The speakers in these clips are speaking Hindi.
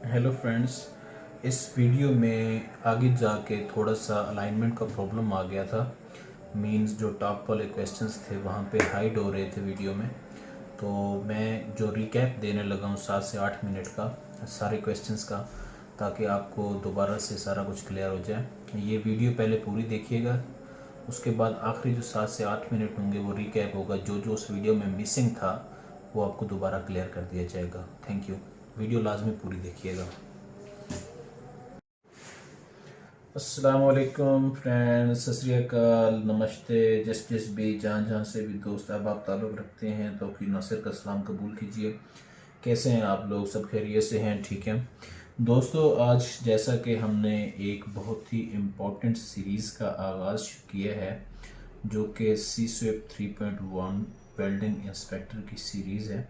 Hello friends. इस वीडियो में आगे जाके थोड़ा सा अलाइनमेंट का प्रॉब्लम आ गया था। मींस जो टॉप वाले क्वेश्चंस थे वहाँ पे हाइड हो रहे थे वीडियो में। तो मैं जो रिकैप देने लगा हूँ 7 से 8 मिनट का सारे क्वेश्चंस का, ताकि आपको दोबारा से सारा कुछ क्लियर हो जाए। ये वीडियो पहले पूरी देखिएगा, उसके बाद आखिरी जो 7 से 8 मिनट होंगे वो रिकैप होगा। जो जो उस वीडियो में मिसिंग था वो आपको दोबारा क्लियर कर दिया जाएगा। Thank you. वीडियो लाजमी पूरी देखिएगा। अस्सलाम वालेकुम फ्रेंड्स, सत श्री अकाल, नमस्ते। जिस भी जहाँ से भी दोस्त अब ताल्लुक़ रखते हैं तो कि नासिर का सलाम कबूल कीजिए। कैसे हैं आप लोग? सब खैरियत से हैं? ठीक है दोस्तों, आज जैसा कि हमने एक बहुत ही इम्पोर्टेंट सीरीज़ का आगाज़ किया है जो कि सी स्विप 3.1 वेल्डिंग इंस्पेक्टर की सीरीज़ है।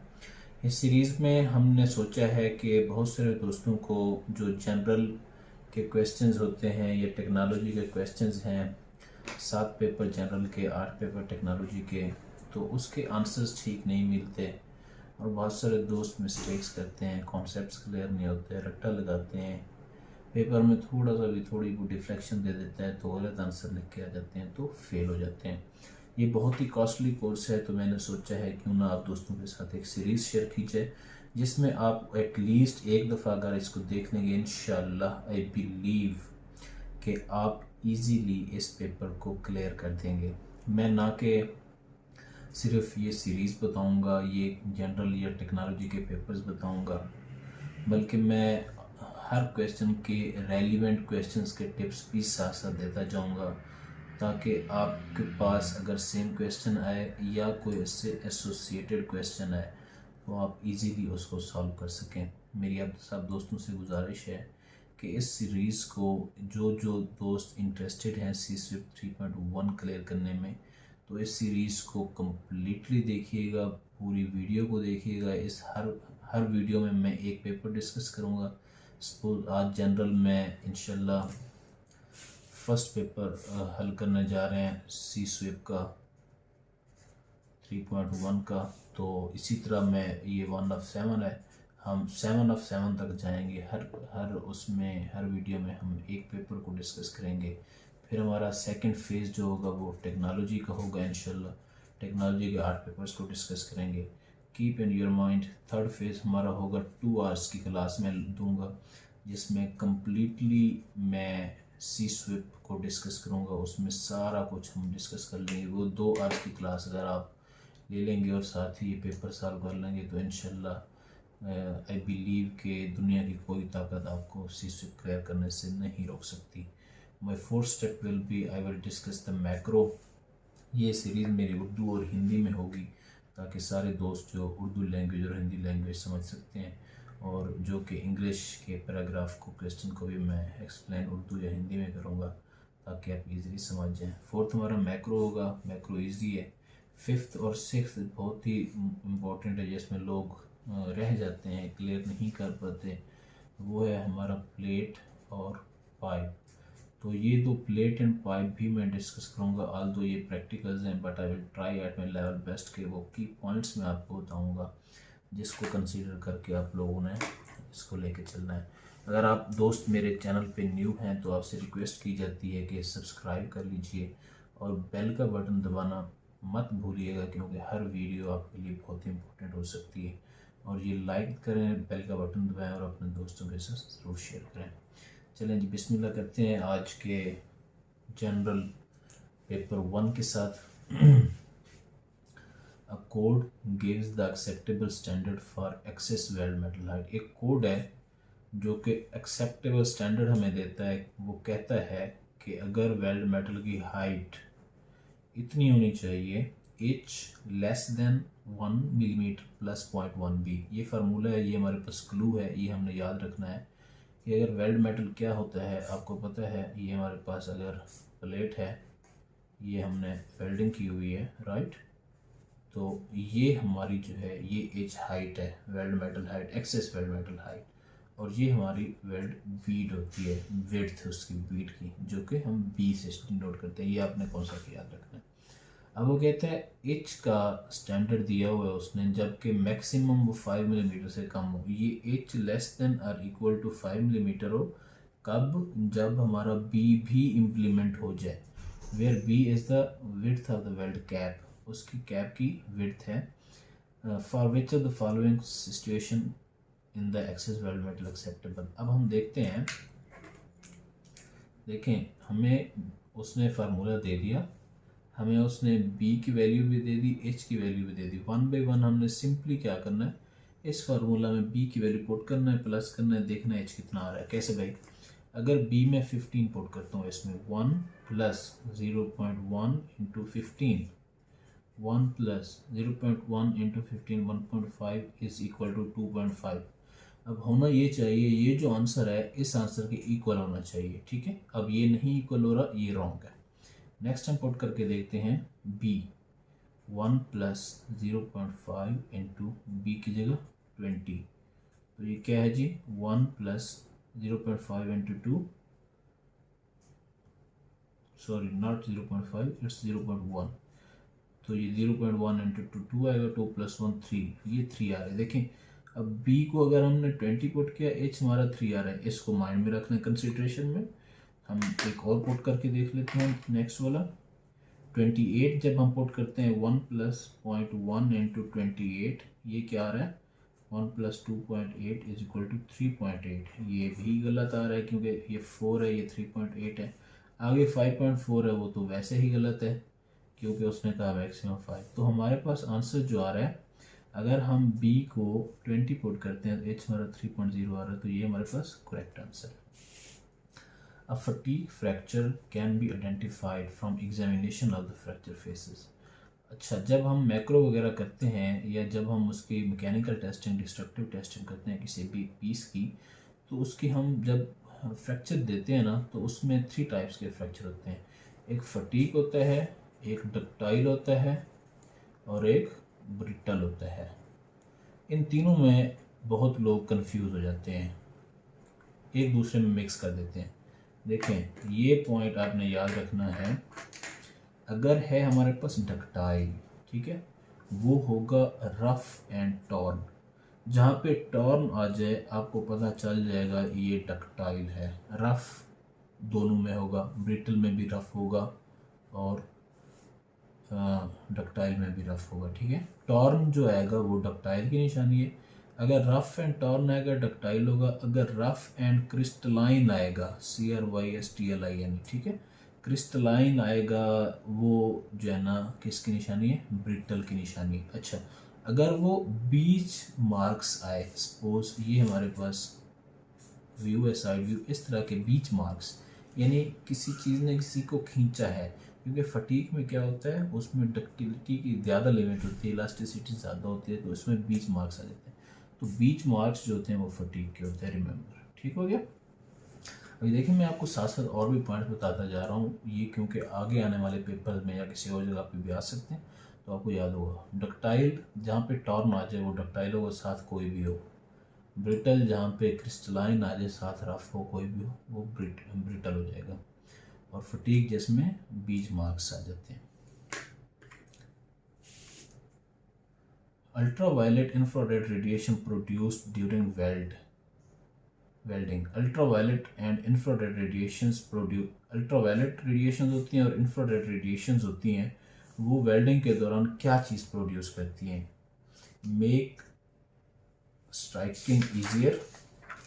इस सीरीज़ में हमने सोचा है कि बहुत सारे दोस्तों को जो जनरल के क्वेश्चंस होते हैं या टेक्नोलॉजी के क्वेश्चंस हैं, 7 पेपर जनरल के, 8 पेपर टेक्नोलॉजी के, तो उसके आंसर्स ठीक नहीं मिलते और बहुत सारे दोस्त मिस्टेक्स करते हैं, कॉन्सेप्ट्स क्लियर नहीं होते, रट्टा लगाते हैं, पेपर में थोड़ा सा भी थोड़ी वो डिफ्लेक्शन दे देता है तो गलत आंसर लिख के आ जाते हैं तो फेल हो जाते हैं। ये बहुत ही कॉस्टली कोर्स है, तो मैंने सोचा है क्यों ना आप दोस्तों के साथ एक सीरीज़ शेयर की जाए जिसमें आप एटलीस्ट एक दफ़ा अगर इसको देख लेंगे, इंशाल्लाह आई बिलीव कि आप इजीली इस पेपर को क्लियर कर देंगे। मैं ना कि सिर्फ ये सीरीज़ बताऊंगा, ये जनरल या टेक्नोलॉजी के पेपर्स बताऊंगा, बल्कि मैं हर क्वेश्चन के रेलिवेंट क्वेश्चंस के टिप्स भी साथ साथ देता जाऊंगा, ताकि आपके पास अगर सेम क्वेश्चन आए या कोई इससे एसोसिएटेड क्वेश्चन आए तो आप इजीली उसको सॉल्व कर सकें। मेरी आप सब दोस्तों से गुजारिश है कि इस सीरीज़ को जो जो दोस्त इंटरेस्टेड हैं सी स्विप 3.1 क्लियर करने में, तो इस सीरीज़ को कम्प्लीटली देखिएगा, पूरी वीडियो को देखिएगा। इस हर वीडियो में मैं एक पेपर डिस्कस करूँगा। सपोज आज जनरल में इंशाल्लाह फर्स्ट पेपर हल करने जा रहे हैं सी स्विप का 3.1 का, तो इसी तरह मैं ये 1/7 है, हम 7/7 तक जाएंगे। हर उसमें हर वीडियो में हम एक पेपर को डिस्कस करेंगे। फिर हमारा सेकंड फेज़ जो होगा वो टेक्नोलॉजी का होगा। इंशाल्लाह टेक्नोलॉजी के 8 पेपर्स को डिस्कस करेंगे। Keep in your mind, third phase हमारा होगा 2 आवर्स की क्लास में दूंगा, जिसमें कम्प्लीटली मैं सी स्विप को डिस्कस करूँगा। उसमें सारा कुछ हम डिस्कस कर लेंगे। वो 2 आवर्स की क्लास अगर आप ले लेंगे और साथ ही ये पेपर सॉल्व कर लेंगे तो इंशाल्लाह आई बिलीव कि दुनिया की कोई ताकत आपको सी स्विप क्लियर करने से नहीं रोक सकती। My fourth step will be I will discuss the macro. ये सीरीज़ मेरी उर्दू और हिंदी में होगी ताकि सारे दोस्त जो उर्दू लैंग्वेज और हिंदी लैंग्वेज समझ सकते हैं, और जो कि इंग्लिश के पैराग्राफ को क्वेश्चन को भी मैं एक्सप्लेन उर्दू या हिंदी में करूँगा ताकि आप इजीली समझ जाएं। फोर्थ हमारा मैक्रो होगा, मैक्रो इजी है। फिफ्थ और सिक्स्थ बहुत ही इम्पोर्टेंट है, जिसमें लोग रह जाते हैं, क्लियर नहीं कर पाते। वो है हमारा प्लेट और पाइप। तो ये दो प्लेट एंड पाइप भी मैं डिस्कस करूँगा, ऑल दो ये प्रैक्टिकल्स हैं, but I will try at my level best के वो की पॉइंट्स मैं आपको बताऊँगा जिसको कंसीडर करके आप लोगों ने इसको लेके चलना है। अगर आप दोस्त मेरे चैनल पे न्यू हैं तो आपसे रिक्वेस्ट की जाती है कि सब्सक्राइब कर लीजिए और बेल का बटन दबाना मत भूलिएगा, क्योंकि हर वीडियो आपके लिए बहुत ही इम्पोर्टेंट हो सकती है। और ये लाइक करें, बेल का बटन दबाएं और अपने दोस्तों के साथ ज़रूर शेयर करें। चलें जी, बिस्मिल्लाह करते हैं आज के जनरल पेपर 1 के साथ। A code gives the acceptable standard for excess weld metal height. एक कोड है जो कि एक्सेप्टेबल स्टैंडर्ड हमें देता है। वो कहता है कि अगर वेल्ड मेटल की हाइट इतनी होनी चाहिए, H less than 1 millimetre plus 0.1 B. ये फार्मूला है, ये हमारे पास क्लू है, ये हमने याद रखना है कि अगर वेल्ड मेटल क्या होता है आपको पता है। ये हमारे पास अगर प्लेट है, ये हमने वेल्डिंग की हुई है, राइट, तो ये हमारी जो है ये एच हाइट है, weld metal height, excess weld metal height, और ये हमारी वेल्ड बीड होती है, विड्थ उसकी बीड की, जो कि हम बी से नोट करते हैं। ये आपने कॉन्सेप्ट याद रखना है। अब वो कहता है एच का स्टैंडर्ड दिया हुआ है उसने, जबकि मैक्सिमम वो 5 मिलीमीटर से कम हो। ये एच लेस देन और इक्वल टू 5 मिलीमीटर हो कब? जब हमारा बी भी इम्प्लीमेंट हो जाए, where B is the width of the weld cap, उसकी कैप की विड्थ है। For which of the following situation in the excess weld metal acceptable. अब हम देखते हैं, देखें हमें उसने फार्मूला दे दिया, हमें उसने b की वैल्यू भी दे दी, h की वैल्यू भी दे दी। 1 बाई 1 हमने सिंपली क्या करना है, इस फार्मूला में b की वैल्यू पुट करना है, प्लस करना है, देखना है h कितना आ रहा है। कैसे भाई? अगर b में 15 पुट करता हूँ, इसमें 1 plus 0.1 into 15, 1 plus 0.1 into 15 1.5 is equal to 2.5। अब होना ये चाहिए, ये जो आंसर है इस आंसर के इक्वल होना चाहिए, ठीक है। अब ये नहीं इक्वल हो रहा, ये रॉन्ग है। नेक्स्ट हम पुट करके देखते हैं b, 1 प्लस 0.5 इंटू बी की जगह 20, तो ये क्या है जी? 1 plus 0.5 into 2, sorry not 0.5, it's 0.1, तो ये 0.1 इंटू 2 आएगा, 2 प्लस 1 3, ये 3 आ रहा है। देखें अब b को अगर हमने 20 पुट किया, h हमारा 3 आ रहा है, इसको माइंड में रखना है कंसिडरेशन में। हम एक और पुट करके देख लेते हैं, नेक्स्ट वाला 28 जब हम पुट करते हैं 1 प्लस 0.1 इंटू 28, ये क्या आ रहा है? 1 प्लस 2.8 इज इक्वल टू 3.8। ये भी गलत आ रहा है क्योंकि ये 4 है, ये 3.8 है। आगे 5.4 है, वो तो वैसे ही गलत है क्योंकि उसने कहा मैक्सिमम 5। तो हमारे पास आंसर जो आ रहा है, अगर हम b को 20 पुट करते हैं तो h हमारा 3.0 आ रहा है, तो ये हमारे पास करेक्ट आंसर है। A fatigue fracture can be identified from examination of the fracture faces। अच्छा, जब हम मैक्रो वगैरह करते हैं या जब हम उसकी मैकेनिकल टेस्टिंग, डिस्ट्रक्टिव टेस्टिंग करते हैं किसी भी पीस की, तो उसकी हम जब फ्रैक्चर देते हैं ना, तो उसमें 3 टाइप्स के फ्रैक्चर होते हैं। एक फटीक होता है, एक डक्टाइल होता है और एक ब्रिटल होता है। इन तीनों में बहुत लोग कंफ्यूज हो जाते हैं, एक दूसरे में मिक्स कर देते हैं। देखें ये पॉइंट आपने याद रखना है, अगर है हमारे पास डक्टाइल, ठीक है, वो होगा रफ एंड टॉर्न। जहाँ पे टॉर्न आ जाए आपको पता चल जाएगा ये डक्टाइल है। रफ दोनों में होगा, ब्रिटल में भी रफ होगा और डक्टाइल में भी रफ होगा, ठीक है। टॉर्न जो आएगा वो डक्टाइल की निशानी है। अगर रफ एंड टॉर्न आएगा डक्टाइल होगा। अगर रफ एंड क्रिस्टलाइन आएगा, CRYSTLIN, ठीक है, क्रिस्टलाइन आएगा, वो जो है ना किसकी निशानी है? ब्रिटल की निशानी है। अच्छा, अगर वो बीच मार्क्स आए, सपोज ये हमारे पास व्यू है, साइड व्यू, इस तरह के बीच मार्क्स, यानी किसी चीज़ ने किसी को खींचा है, क्योंकि फटीक में क्या होता है, उसमें डक्टिलिटी की ज़्यादा लिमिट होती है, इलास्टिसिटी ज़्यादा होती है, तो इसमें बीच मार्क्स आ जाते हैं। तो बीच मार्क्स जो होते हैं वो फटीक के होते हैं, रिमेंबर। ठीक हो गया। अभी देखिए मैं आपको साथ साथ और भी पॉइंट बताता जा रहा हूँ, ये क्योंकि आगे आने वाले पेपर में या किसी और जगह पे भी आ सकते हैं, तो आपको याद होगा। डक्टाइल जहाँ पे टॉर्न आ जाए वो डक्टाइल होगा, साथ कोई भी हो। ब्रिटल जहाँ पे क्रिस्टलाइन आ जाए, साथ रफ हो कोई भी हो, वो ब्रिटल हो जाएगा। और फटीक जिसमें बीच मार्क्स आ जाते हैं। Ultraviolet infrared radiation produced during welding. Ultraviolet and infrared radiations produce, ultraviolet radiations होती हैं और इंफ्रारेड रेडिएशंस होती हैं, वो वेल्डिंग के दौरान क्या चीज़ प्रोड्यूस करती हैं? Make striking easier,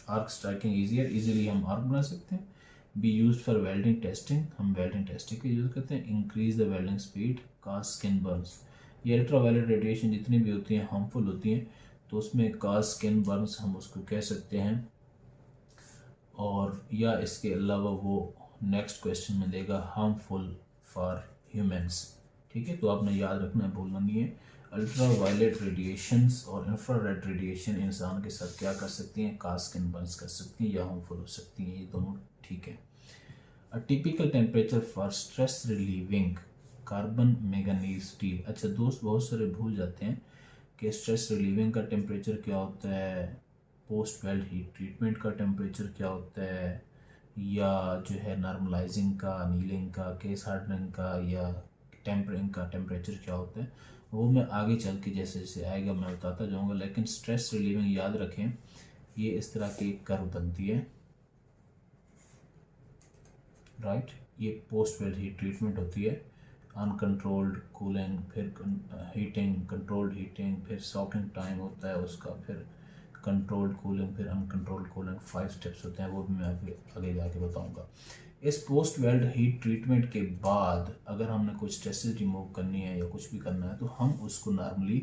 arc striking easier, easily हम आर्क बना सकते हैं। B use for welding testing, हम वेल्डिंग टेस्टिंग के यूज़ करते हैं। Increase the welding speed, cast skin burns. ये अल्ट्रावायलेट रेडिएशन जितनी भी होती हैं हार्मफुल होती हैं, तो उसमें कास्ट स्किन बर्न्स हम उसको कह सकते हैं। और या इसके अलावा वो नेक्स्ट क्वेश्चन में देगा हार्मफुल फॉर ह्यूमंस, ठीक है। तो आपने याद रखना है, भूलना नहीं है। अल्ट्रावायलेट रेडिएशंस और इंफ्रारेड रेडिएशन इंसान के साथ क्या कर सकती हैं? कास्ट स्किन बर्न्स कर सकती हैं या हार्मफुल हो सकती हैं, ये दोनों ठीक है। A typical temperature for stress relieving carbon manganese steel. अच्छा दोस्त, बहुत सारे भूल जाते हैं कि स्ट्रेस रिलीविंग का टेम्परेचर क्या होता है, पोस्ट वेल्ड हीट ट्रीटमेंट का टेम्परेचर क्या होता है, या जो है नॉर्मलाइजिंग का, अनीलिंग का, केस हार्डनिंग का, या इनका टेम्परेचर क्या होता है वो मैं आगे चल के जैसे जैसे आएगा मैं बताता जाऊँगा। लेकिन स्ट्रेस रिलीविंग याद रखें, ये इस तरह की कर्व बनती है, राइट। ये पोस्ट वेल हीट ट्रीटमेंट होती है, अनकंट्रोल्ड कूलिंग, फिर हीटिंग, कंट्रोल्ड हीटिंग, फिर सॉकिंग टाइम होता है उसका, फिर कंट्रोल्ड कूलिंग, फिर अनकंट्रोल्ड कूलिंग, 5 स्टेप्स होते हैं, वो भी मैं आगे जाके बताऊंगा। इस पोस्ट वेल्ड हीट ट्रीटमेंट के बाद अगर हमने कुछ स्ट्रेसेस रिमूव करनी है या कुछ भी करना है तो हम उसको नॉर्मली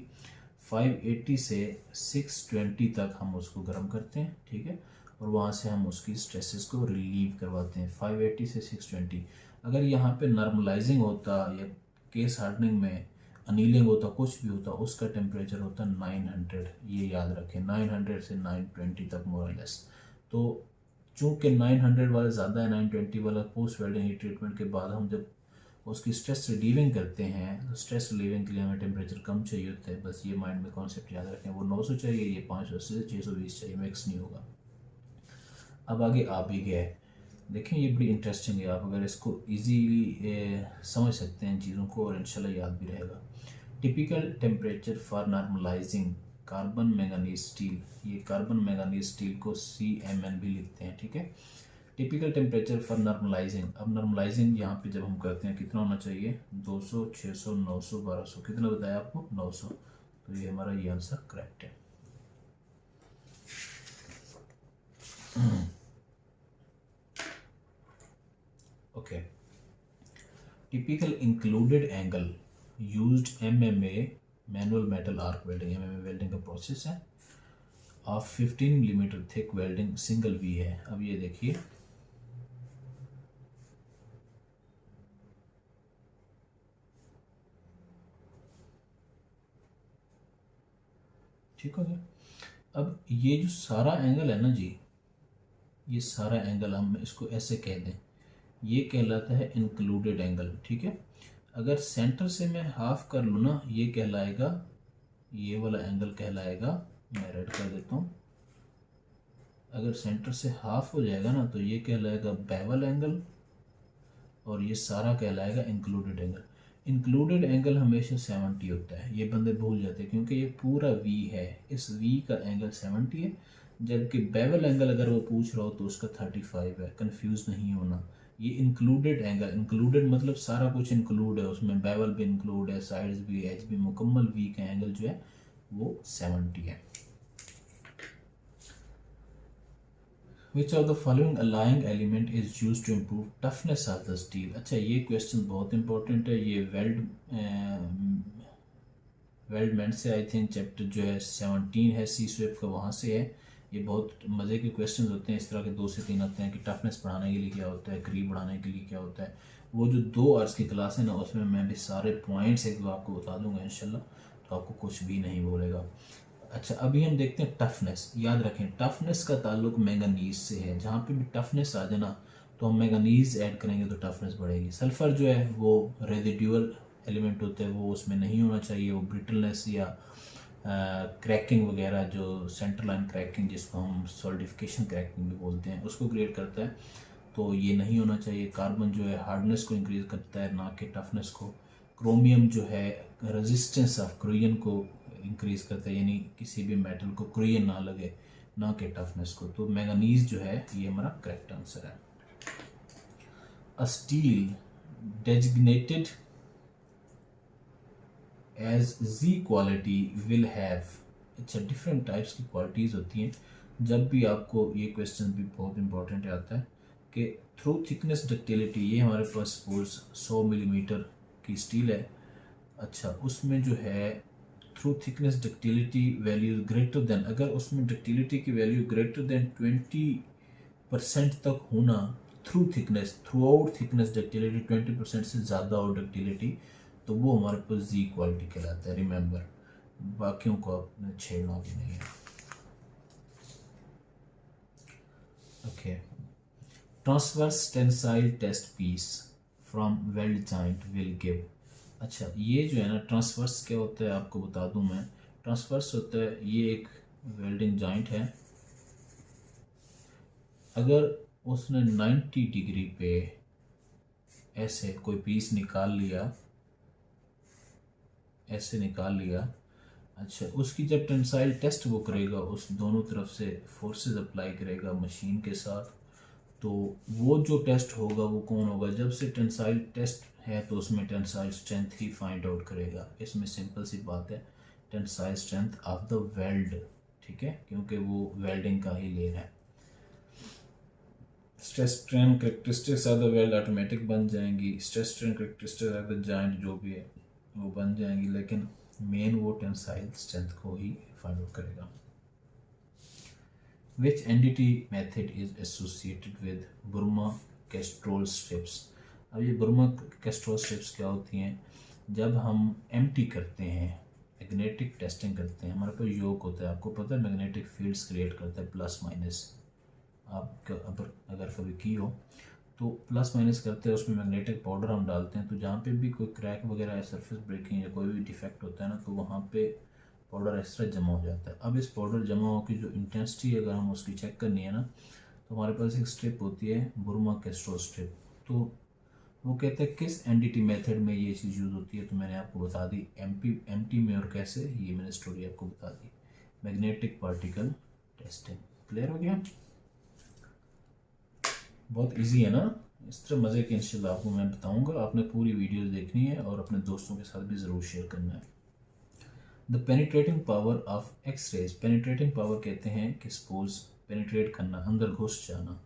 580 से 620 तक हम उसको गर्म करते हैं, ठीक है, और वहाँ से हम उसकी स्ट्रेसेस को रिलीव करवाते हैं 580 से 620। अगर यहाँ पे नॉर्मलाइजिंग होता या केस हार्डनिंग में अनीलिंग होता, कुछ भी होता, उसका टेम्परेचर होता 900, ये याद रखें, 900 से 920 तक मोर लेस। तो चूँकि 900 वाला ज़्यादा है, 920 वाला पोस्ट वेल्डिंग हीट ट्रीटमेंट के बाद हम जब उसकी स्ट्रेस रिलीविंग करते हैं तो स्ट्रेस रिलीविंग के लिए हमें टेम्परेचर कम चाहिए होता है। बस ये माइंड में कॉन्सेप्ट याद रखें, वो 900 चाहिए, ये 500 से 620 चाहिए, मिक्स नहीं होगा। अब आगे आ भी गया है, देखें ये बड़ी इंटरेस्टिंग है, आप अगर इसको इजीली समझ सकते हैं इन चीज़ों को और इंशाल्लाह याद भी रहेगा। Typical temperature for normalising carbon manganese steel, ये कार्बन मैंगनीज स्टील को CMN भी लिखते हैं, ठीक है। टिपिकल टेम्परेचर फॉर नॉर्मलाइजिंग, अब नॉर्मलाइजिंग यहाँ पे जब हम करते हैं कितना होना चाहिए, 200, 600, 900, 1200, कितना बताया आपको, 900, तो ये हमारा ये आंसर करेक्ट है। Okay, typical included angle used MMA manual metal arc welding, MMA welding का प्रोसेस है, of 15 millimetre thick welding single V है। अब ये देखिए, ठीक हो गया। अब ये जो सारा एंगल है ना जी, ये सारा एंगल हम इसको ऐसे कह दें, ये कहलाता है इंक्लूडेड एंगल, ठीक है। अगर सेंटर से मैं हाफ कर लूँ ना, ये कहलाएगा, ये वाला एंगल कहलाएगा, मैं रेड कर देता हूँ, अगर सेंटर से हाफ हो जाएगा ना तो ये कहलाएगा बेवल एंगल और ये सारा कहलाएगा इंक्लूडेड एंगल। इंक्लूडेड एंगल हमेशा 70 होता है, ये बंदे भूल जाते हैं क्योंकि ये पूरा V है, इस V का एंगल 70 है, जबकि बेवल एंगल अगर वो पूछ रहा हो तो उसका 35 है, कंफ्यूज नहीं होना। ये इंक्लूडेड एंगल, इंक्लूडेड मतलब सारा कुछ इंक्लूड है उसमें, बेवल भी इंक्लूड है, साइड्स भी, एज भी, मुकम्मल V का एंगल जो है वो 70 है। Which of the following allying element is used to improve toughness of the steel? अच्छा, ये क्वेश्चन बहुत इंपॉर्टेंट है, ये वेल्डमेंट से आई थिंक चैप्टर जो है 17 है सी स्वेप का, वहाँ से है। ये बहुत मज़े के क्वेश्चंस होते हैं, इस तरह के 2 से 3 आते हैं कि टफनेस बढ़ाने के लिए क्या होता है, क्रीप बढ़ाने के लिए क्या होता है। वो जो 2 आवर्स की क्लास है ना, उसमें मैं भी सारे पॉइंट्स एक आपको बता दूंगा इंशाल्लाह, तो आपको कुछ भी नहीं बोलेगा। अच्छा, अभी हम देखते हैं टफनेस। याद रखें, टफनेस का ताल्लुक मैंगनीज से है, जहाँ पे भी टफनेस आ जाए ना तो हम मैंगनीज ऐड करेंगे तो टफनेस बढ़ेगी। सल्फ़र जो है वो रेजिडुअल एलिमेंट होते हैं, वो उसमें नहीं होना चाहिए, वो ब्रिटलनेस या क्रैकिंग वगैरह, जो सेंटर लाइन क्रैकिंग जिसको हम सॉलिडिफिकेशन क्रैकिंग भी बोलते हैं, उसको क्रिएट करता है, तो ये नहीं होना चाहिए। कार्बन जो है हार्डनेस को इंक्रीज करता है, ना कि टफनेस को। क्रोमियम जो है रेजिस्टेंस ऑफ क्रोयन को इंक्रीज करता है, यानी किसी भी मेटल को क्रोयन ना लगे, ना कि टफनेस को। तो मैंगनीज जो है ये हमारा करेक्ट आंसर है। A steel designated as Z quality will have, अच्छा डिफरेंट टाइप्स की क्वालिटीज़ होती हैं। जब भी आपको ये क्वेश्चन भी बहुत इंपॉर्टेंट आता है कि थ्रू थिकनेस डक्टिलिटी, ये हमारे पास सपोज 100 मिलीमीटर की स्टील है, अच्छा उसमें जो है through thickness ductility value greater than, अगर उसमें डक्टिलिटी की वैल्यू ग्रेटर देन 20% तक होना, through thickness, through out thickness ductility 20% से ज़्यादा और डक्टिलिटी, तो वो हमारे पास Z क्वालिटी कहलाता है। रिमेंबर, बाकियों को आपने छेड़ना भी नहीं है। Okay, transverse tensile test piece from weld joint will give, अच्छा ये जो है ना ट्रांसवर्स क्या होता है आपको बता दूं मैं। ट्रांसवर्स होता है, ये एक वेल्डिंग जॉइंट है, अगर उसने 90 डिग्री पे ऐसे कोई पीस निकाल लिया ऐसे निकाल लिया। अच्छा, उसकी जब टेंसाइल टेस्ट वो करेगा, उस दोनों तरफ से फोर्सेस अप्लाई करेगा मशीन के साथ, तो वो जो टेस्ट होगा वो कौन होगा? जब से टेंसाइल टेस्ट है तो उसमें टेंसाइल स्ट्रेंथ ही फाइंड आउट करेगा। इसमें सिंपल सी बात है, tensile strength of the weld, ठीक है, क्योंकि वो वेल्डिंग का ही ले रहा है। Stress strain characteristics of the weld automatic बन जाएंगी, stress strain characteristics of the joint जो भी है वो बन जाएंगी, लेकिन मेन वो टेंसाइल स्ट्रेंथ को ही फाइंड आउट करेगा। Which entity method is associated with Burma-Kestrel strips? अब ये Burma-Kestrel strips क्या होती हैं? जब हम एम्प्टी करते हैं, मैग्नेटिक टेस्टिंग करते हैं, हमारे पास योक होता है, आपको पता है मैग्नेटिक फील्ड्स क्रिएट करता है प्लस माइनस। आप अगर कभी की हो तो प्लस माइनस करते हैं, उसमें मैग्नेटिक पाउडर हम डालते हैं, तो जहाँ पे भी कोई क्रैक वगैरह है, सरफेस ब्रेकिंग या कोई भी डिफेक्ट होता है ना, तो वहाँ पे पाउडर इस तरह जमा हो जाता है। अब इस पाउडर जमा होकर जो इंटेंसिटी अगर हम उसकी चेक करनी है ना, तो हमारे पास एक स्ट्रिप होती है बुर्मा-केस्ट्रो स्ट्रिप। तो वो कहते हैं किस एनडीटी मेथड में ये चीज़ यूज़ होती है, तो मैंने आपको बता दी एमटी में, और कैसे, ये मैंने स्टोरी आपको बता दी, मैग्नेटिक पार्टिकल टेस्टिंग। क्लियर हो गया? बहुत इजी है ना? इस तरह मज़े के इंशाल्लाह आपको मैं बताऊंगा। आपने पूरी वीडियोस देखनी है और अपने दोस्तों के साथ भी ज़रूर शेयर करना है। The penetrating power of X rays, penetrating power कहते हैं कि सपोज पेनिट्रेट करना, अंदर घुस जाना।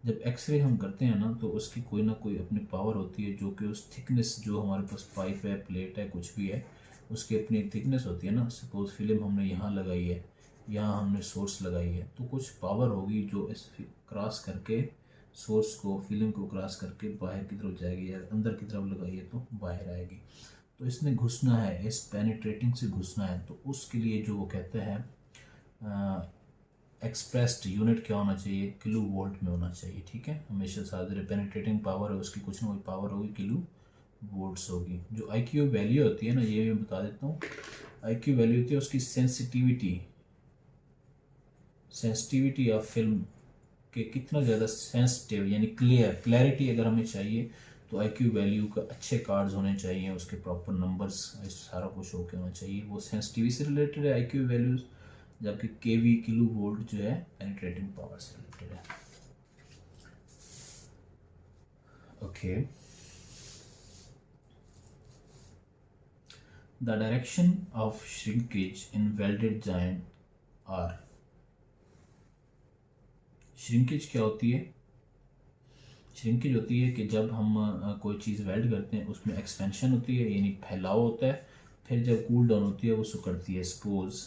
जब एक्सरे हम करते हैं ना, तो उसकी कोई ना कोई अपनी पावर होती है, जो कि उस थिकनेस, जो हमारे पास पाइप है, प्लेट है, कुछ भी है, उसकी अपनी एक थिकनेस होती है ना। सपोज फिल्म हमने यहाँ लगाई है, यहाँ हमने सोर्स लगाई है, तो कुछ पावर होगी जो इस क्रॉस करके सोर्स को, फिल्म को क्रॉस करके बाहर की तरफ जाएगी, या अंदर की तरफ लगाई है तो बाहर आएगी। तो इसने घुसना है, इस पेनिट्रेटिंग से घुसना है, तो उसके लिए जो वो कहते हैं एक्सप्रेस्ड यूनिट क्या होना चाहिए? किलो वोल्ट में होना चाहिए, ठीक है। हमेशा साथ रहे, पेनिट्रेटिंग पावर है उसकी कुछ ना कोई पावर होगी, किलो वोल्ट्स होगी। जो IQ वैल्यू होती है ना, ये मैं बता देता हूँ। IQ वैल्यू होती है उसकी सेंसिटिविटी ऑफ फिल्म के कितना ज़्यादा सेंसिटिव, यानी क्लैरिटी अगर हमें चाहिए तो IQ वैल्यू का अच्छे कार्ड्स होने चाहिए, उसके प्रॉपर नंबर्स, सारा कुछ होके होना चाहिए। वो सेंसिटिविटी से रिलेटेड है IQ वैल्यूज़, जबकि KV किलो वोल्ट जो है पेनिट्रेटिंग पावर से रिलेटेड है। Okay, the direction of shrinkage in welded joint are, shrinkage क्या होती है? श्रिंकेज होती है कि जब हम कोई चीज़ वेल्ड करते हैं, उसमें एक्सपेंशन होती है, यानी फैलाव होता है, फिर जब कूल डाउन होती है वो सिकुड़ती है। सपोज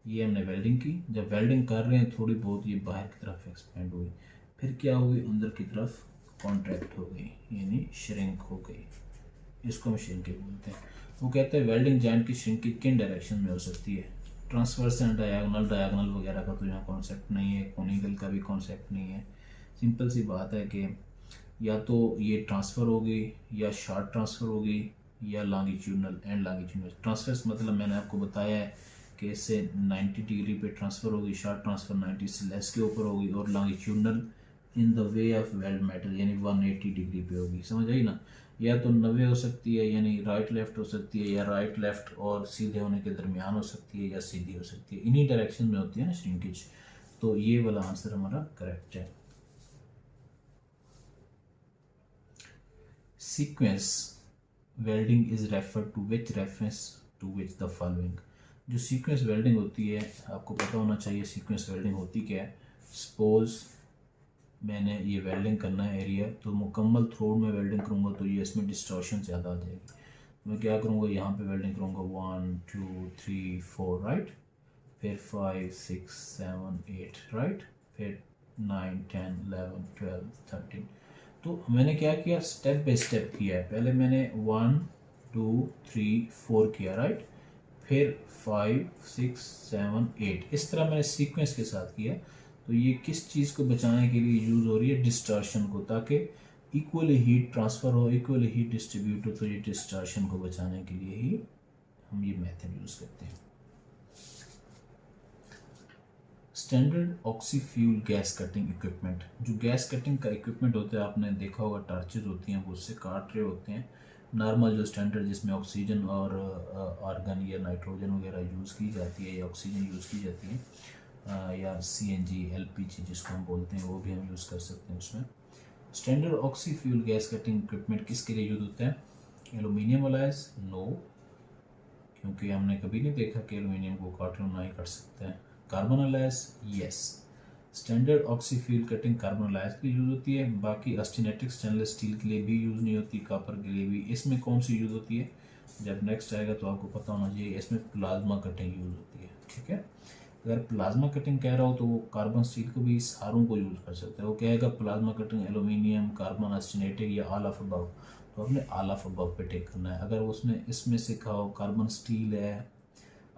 ये हमने वेल्डिंग की, जब वेल्डिंग कर रहे हैं थोड़ी बहुत ये बाहर की तरफ एक्सपेंड हुई, फिर क्या हुई, अंदर की तरफ कॉन्ट्रैक्ट हो गई, यानी श्रिंक हो गई, इसको हम श्रिंकेज बोलते हैं। वो कहते हैं वेल्डिंग जॉइंट की श्रिंकेज किन डायरेक्शन में हो सकती है? ट्रांसवर्स एंड डायगोनल वगैरह का तो यहाँ कॉन्सेप्ट नहीं है, कोनिकल का भी कॉन्सेप्ट नहीं है। सिंपल सी बात है कि या तो ये ट्रांसफ़र होगी, या शार्ट ट्रांसफ़र होगी, या लॉन्गिट्यूडनल एंड लॉन्गिट्यूडनल। ट्रांसफर्स मतलब मैंने आपको बताया है कि इससे 90 डिग्री पे ट्रांसफ़र होगी, शार्ट ट्रांसफ़र 90 से लेस के ऊपर होगी, और longitudinal in the way of weld metal यानी 180 डिग्री पे होगी। समझ आई ना? या तो 90 हो सकती है, यानी राइट लेफ्ट हो सकती है, या राइट लेफ्ट और सीधे होने के दरमियान हो सकती है, या सीधी हो सकती है। इन्हीं डायरेक्शन में होती है ना श्रिंकेज। तो ये वाला आंसर हमारा करेक्ट है। Sequence welding is refer to which reference to which the following. जो सीक्वेंस वेल्डिंग होती है, आपको पता होना चाहिए सीक्वेंस वेल्डिंग होती क्या है। सपोज मैंने ये वेल्डिंग करना है एरिया, तो मुकम्मल थ्रोड में वेल्डिंग करूँगा तो ये इसमें डिस्टॉर्शन ज़्यादा आ जाएगी। मैं क्या करूँगा, यहाँ पे वेल्डिंग करूँगा 1 2 3 4 राइट, फिर 5 6 7 8 राइट, फिर 9 10 11 12 13। तो मैंने क्या किया, स्टेप बाय स्टेप किया है। पहले मैंने 1 2 3 4 किया राइट, फिर 5 6 7 8, इस तरह मैंने सीक्वेंस के साथ किया। तो ये किस चीज़ को बचाने के लिए यूज़ हो रही है? डिस्टॉर्शन को, ताकि इक्वली हीट ट्रांसफ़र हो, इक्वली हीट डिस्ट्रीब्यूट हो। तो ये डिस्टॉर्शन को बचाने के लिए ही हम ये मेथड यूज़ करते हैं। Standard oxy fuel gas cutting equipment, जो गैस कटिंग का इक्विपमेंट होता है, आपने देखा होगा टॉर्चेज होती हैं, वो उससे काट रहे होते हैं, नॉर्मल जो स्टैंडर्ड जिसमें ऑक्सीजन और आर्गन या नाइट्रोजन वगैरह यूज़ की जाती है या ऑक्सीजन यूज़ की जाती है, या CNG LPG जिसको हम बोलते हैं, वो भी हम यूज़ कर सकते हैं उसमें। Standard oxy fuel gas cutting equipment किसके लिए यूज होता है? Aluminium allies? नो, क्योंकि हमने कभी नहीं देखा कि एलुमिनियम को काट रहे, ना ही कट सकते हैं। Carbon alloys? Yes. Standard oxy fuel cutting carbon alloys के लिए यूज़ होती है, बाकी अस्टीनेटिक स्टेनलेस स्टील के लिए भी यूज़ नहीं होती, कॉपर के लिए भी। इसमें कौन सी यूज़ होती है? जब नेक्स्ट आएगा तो आपको पता होना चाहिए। इसमें प्लाज्मा कटिंग यूज़ होती है, ठीक है। अगर प्लाज्मा कटिंग कह रहा हो तो वो कार्बन स्टील को भी सारों को यूज़ कर सकता है। वो कहेगा प्लाज्मा कटिंग एल्यूमिनियम, कार्बन, अस्टीनेटिक या ऑल ऑफ अबव, तो आपने ऑल ऑफ अबव पे टेक करना है। अगर उसने इसमें से कहा हो कार्बन स्टील है,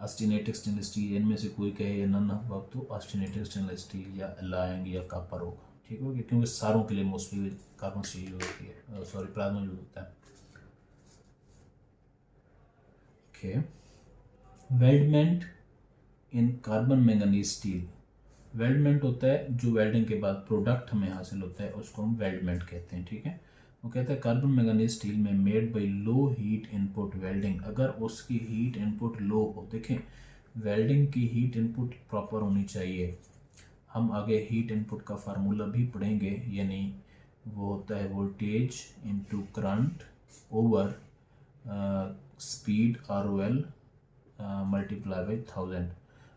अस्टीनेटिक स्टेनलेस स्टील, इनमें से कोई कहे या नन ऑफ अबव, तो अस्टीनेटिक स्टेनलेस स्टील या एलाइंग या कॉपर होगा, ठीक हो गया, क्योंकि सारों के लिए मोस्टली कार्बन स्टील यूज होती है, सॉरी प्लाज्मा यूज होता है। ओके, वेल्डमेंट इन कार्बन मैंगनीज स्टील। वेल्डमेंट होता है जो वेल्डिंग के बाद प्रोडक्ट हमें हासिल होता है, उसको हम वेल्डमेंट कहते हैं, ठीक है। वो कहता है कार्बन मैंगनीज स्टील में made by low heat input welding, अगर उसकी हीट इनपुट लो हो, देखें वेल्डिंग की हीट इनपुट प्रॉपर होनी चाहिए। हम आगे हीट इनपुट का फार्मूला भी पढ़ेंगे, यानी वो होता है voltage into current over speed ROL multiply by 1000।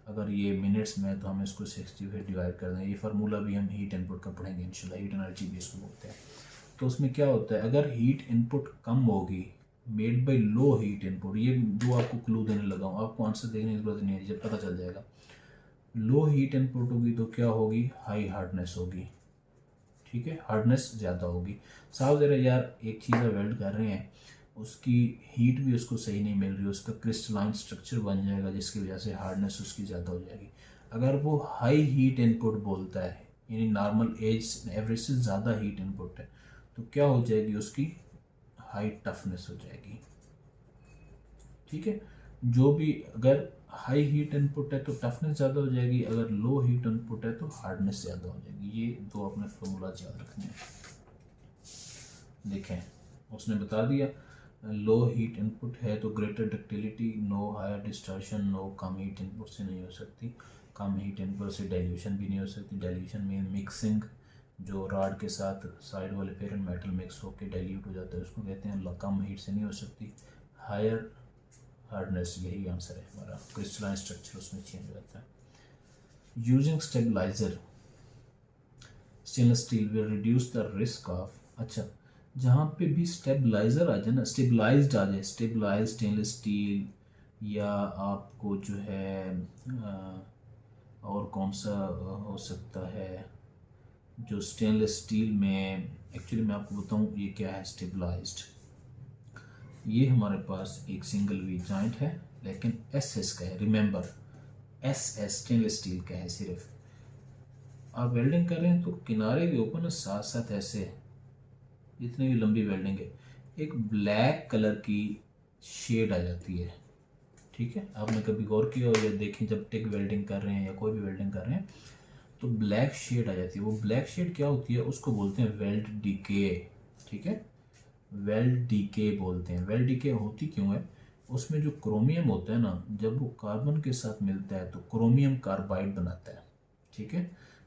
अगर ये मिनट्स में तो हम इसको 60 से डिवाइड कर दें। ये फार्मूला भी हम हीट इनपुट का पढ़ेंगे इंशाल्लाह, हीट एनर्जी भी इसको बोलते हैं। तो उसमें क्या होता है, अगर हीट इनपुट कम होगी, made by low heat input, ये दो आपको क्लू देने लगा हूँ, आपको आंसर देखने की जरूरत नहीं है, जब पता चल जाएगा। लो हीट इनपुट होगी तो क्या होगी, हाई हार्डनेस होगी, ठीक है, हार्डनेस ज़्यादा होगी। साहब ज़रा यार एक चीज़ वेल्ड कर रहे हैं, उसकी हीट भी उसको सही नहीं मिल रही, उसका क्रिस्टलाइन स्ट्रक्चर बन जाएगा जिसकी वजह से हार्डनेस उसकी ज़्यादा हो जाएगी। अगर वो हाई हीट इनपुट बोलता है, यानी नॉर्मल एज एवरेज से ज़्यादा हीट इनपुट है, तो क्या हो जाएगी, उसकी हाई टफनेस हो जाएगी, ठीक है। जो भी अगर हाई हीट इनपुट है तो टफनेस ज़्यादा हो जाएगी, अगर लो हीट इनपुट है तो हार्डनेस ज़्यादा हो जाएगी। ये दो अपने फॉर्मूला याद रखने हैं। देखें उसने बता दिया, लो हीट इनपुट है तो greater ductility, no higher distortion, no कम हीट इनपुट से नहीं हो सकती, कम हीट इनपुट से डाइल्यूशन भी नहीं हो सकती। डाइल्यूशन मीन मिक्सिंग, जो रॉड के साथ साइड वाले पेरेंट मेटल मिक्स होकर डाइल्यूट हो जाता है, उसको कहते हैं। कम हीट से नहीं हो सकती, हायर हार्डनेस, यही आंसर है हमारा। क्रिस्टलाइन स्ट्रक्चर उसमें चेंज हो जाता है। Using stabiliser stainless steel will reduce the risk of, अच्छा जहाँ पे भी स्टेबलाइजर आ जाए ना, स्टेबलाइज्ड आ जाए, स्टेबलाइज स्टेनलेस स्टील, या आपको जो है और कौन सा हो सकता है, जो स्टेनलेस स्टील में एक्चुअली मैं आपको बताऊँ ये क्या है स्टेबलाइज्ड। ये हमारे पास एक सिंगल वी जॉइंट है, लेकिन SS का है, रिमेंबर SS स्टेनलेस स्टील का है सिर्फ। आप वेल्डिंग कर रहे हैं तो किनारे के ऊपर ना साथ साथ ऐसे, जितनी भी लंबी वेल्डिंग है, एक ब्लैक कलर की शेड आ जाती है, ठीक है। आपने कभी गौर किया हो या देखें, जब टिक वेल्डिंग कर रहे हैं या कोई भी वेल्डिंग कर रहे हैं तो ब्लैक शेड आ जाती है। वो ब्लैक शेड क्या होती है, उसको बोलते हैं वेल्ड डीके, ठीक है, वेल्ड डीके बोलते हैं। वेल्ड डीके होती क्यों है, उसमें जो क्रोमियम होता है ना, जब वो कार्बन के साथ मिलता है तो क्रोमियम कार्बाइड बनाता है, ठीक है,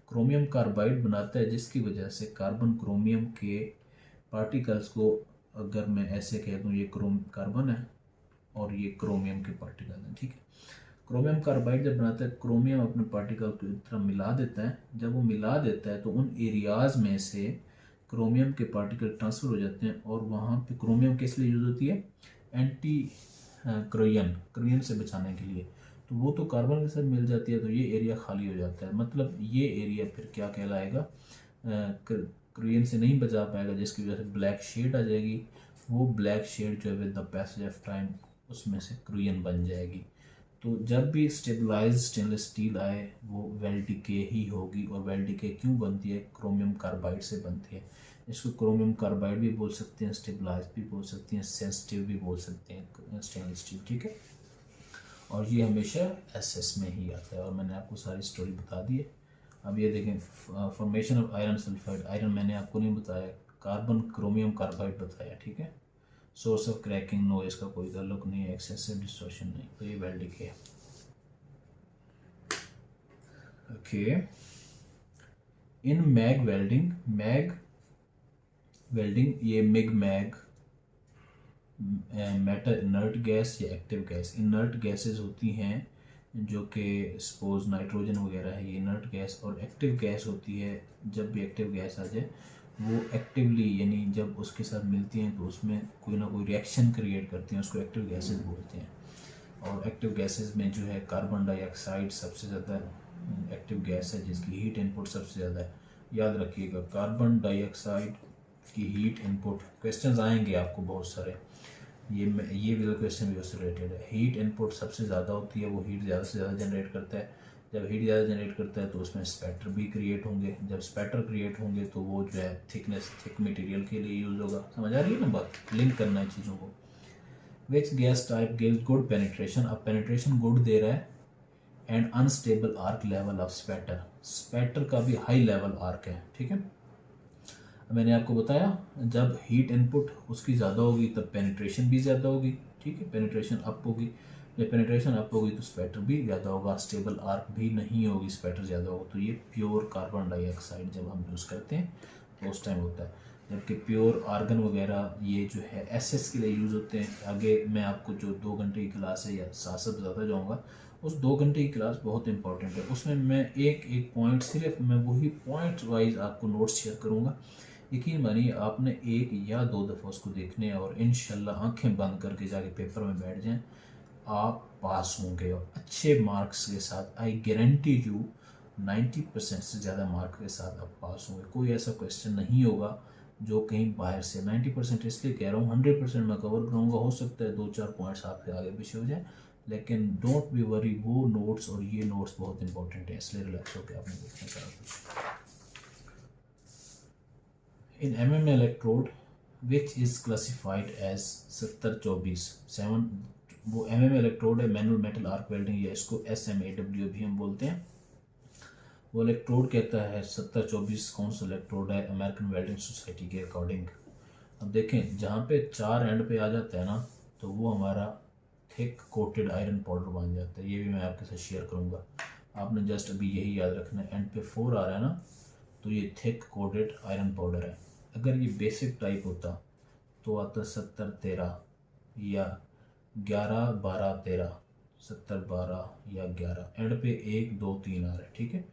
क्रोमियम कार्बाइड बनाता है, जिसकी वजह से कार्बन क्रोमियम के पार्टिकल्स को, अगर मैं ऐसे कह दूँ, ये कार्बन है और ये क्रोमियम के पार्टिकल हैं, ठीक है। क्रोमियम कार्बाइड जब बनाता है, क्रोमियम अपने पार्टिकल की तरह मिला देता है। जब वो मिला देता है तो उन एरियाज़ में से क्रोमियम के पार्टिकल ट्रांसफ़र हो जाते हैं, और वहाँ पे क्रोमियम किस लिए यूज़ होती है, एंटी क्रोयन से बचाने के लिए। तो वो तो कार्बन के साथ मिल जाती है तो ये एरिया खाली हो जाता है, मतलब ये एरिया फिर क्या कहलाएगा, क्रोयन से नहीं बचा पाएगा, जिसकी वजह से ब्लैक शेड आ जाएगी। वो ब्लैक शेड जो है with the passage of time उसमें से क्रोयन बन जाएगी। तो जब भी स्टेबलाइज स्टेनलेस स्टील आए वो वेल डीके ही होगी, और वेल डीके क्यों बनती है, क्रोमियम कार्बाइड से बनती है। इसको क्रोमियम कार्बाइड भी बोल सकते हैं, स्टेबलाइज भी बोल सकते हैं, सेंसिटिव भी बोल सकते हैं स्टेनलेस स्टील, ठीक है। और ये हमेशा SS में ही आता है, और मैंने आपको सारी स्टोरी बता दी है। अब ये देखें, formation of iron sulphide, iron मैंने आपको नहीं बताया, कार्बन क्रोमियम कार्बाइड बताया, ठीक है। सोर्स ऑफ क्रैकिंग नो, इसका कोई ताल्लुक नहीं है, एक्सेसिव डिस्टॉर्शन नहीं, तो ये वेल्डिंग है। Okay, in MAG welding, MAG welding, ये MIG MAG metal inert gas या एक्टिव गैस। इनर्ट गैसेस होती हैं जो कि सपोज नाइट्रोजन वगैरह है, ये इनर्ट गैस, और एक्टिव गैस होती है जब भी एक्टिव गैस आ जाए वो एक्टिवली, यानी जब उसके साथ मिलती हैं तो उसमें कोई ना कोई रिएक्शन क्रिएट करती हैं, उसको एक्टिव गैसेस बोलते हैं। और एक्टिव गैसेस में जो है कार्बन डाइऑक्साइड सबसे ज़्यादा एक्टिव गैस है जिसकी हीट इनपुट सबसे ज़्यादा है। याद रखिएगा, कार्बन डाइऑक्साइड की हीट इनपुट, क्वेश्चंस आएंगे आपको बहुत सारे, ये भी क्वेश्चन भी उससे रिलेटेड है। हीट इनपुट सबसे ज़्यादा होती है, वो हीट ज़्यादा से ज़्यादा जनरेट करता है। जब हीट ज़्यादा जनरेट करता है तो उसमें स्पैटर भी क्रिएट होंगे, जब स्पैटर क्रिएट होंगे तो वो जो है थिक मटेरियल के लिए यूज़ होगा। समझ आ रही है ना बात, लिंक करना है चीज़ों को। विच gas type gives good penetration, अब पेनिट्रेशन गुड दे रहा है and unstable arc level of spatter, spatter का भी हाई लेवल आर्क है, ठीक है। मैंने आपको बताया जब हीट इनपुट उसकी ज़्यादा होगी तब पेनिट्रेशन भी ज़्यादा होगी, ठीक है, पेनिट्रेशन अप होगी, जब पेनिट्रेशन अप होगी तो स्पैटर भी ज़्यादा होगा, स्टेबल आर्क भी नहीं होगी, स्पैटर ज़्यादा होगा। तो ये प्योर कार्बन डाइऑक्साइड जब हम यूज़ करते हैं तो उस टाइम होता है, जबकि प्योर आर्गन वगैरह ये जो है एसएस के लिए यूज़ होते हैं। आगे मैं आपको जो 2 घंटे की क्लास है या साथ साथ बताता जाऊँगा, उस 2 घंटे की क्लास बहुत इंपॉर्टेंट है, उसमें मैं एक एक पॉइंट, सिर्फ मैं वही पॉइंट वाइज आपको नोट्स शेयर करूँगा। यकीन मानिए आपने एक या 2 दफ़ा उसको देखने हैं और इंशाल्लाह आंखें बंद करके जाके पेपर में बैठ जाएं, आप पास होंगे और अच्छे मार्क्स के साथ। आई गारंटी यू 90% से ज़्यादा मार्क के साथ आप पास होंगे। कोई ऐसा क्वेश्चन नहीं होगा जो कहीं बाहर से, 90% इसलिए कह रहा हूँ, 100% मैं कवर करूँगा। हो सकता है 2-4 पॉइंट्स आपके आगे पीछे हो जाए, लेकिन डोंट बी वरी, वो नोट्स और ये नोट्स बहुत इंपॉर्टेंट है, इसलिए रिलैक्स होकर आपने देखना सारा कुछ। In MM electrode which is classified as 7024 7, वो MM इलेक्ट्रोड है, मैनुअल मेटल आर्क वेल्डिंग, या इसको SMAW भी हम बोलते हैं। वो इलेक्ट्रोड कहता है 7024, कौन सा इलेक्ट्रोड है अमेरिकन वेल्डिंग सोसाइटी के अकॉर्डिंग। अब देखें जहाँ पे 4 एंड पे आ जाता है ना तो वो हमारा थिक कोटेड आयरन पाउडर बन जाता है। ये भी मैं आपके साथ शेयर करूँगा, आपने जस्ट अभी यही याद रखना है। एंड पे 4 आ रहा है ना तो ये थिक कोटेड आयरन पाउडर है। अगर ये बेसिक टाइप होता तो आता 70-13 या 11-12-13, 70-12 या 11, एंड पे 1-2-3 आ रहा है, ठीक है।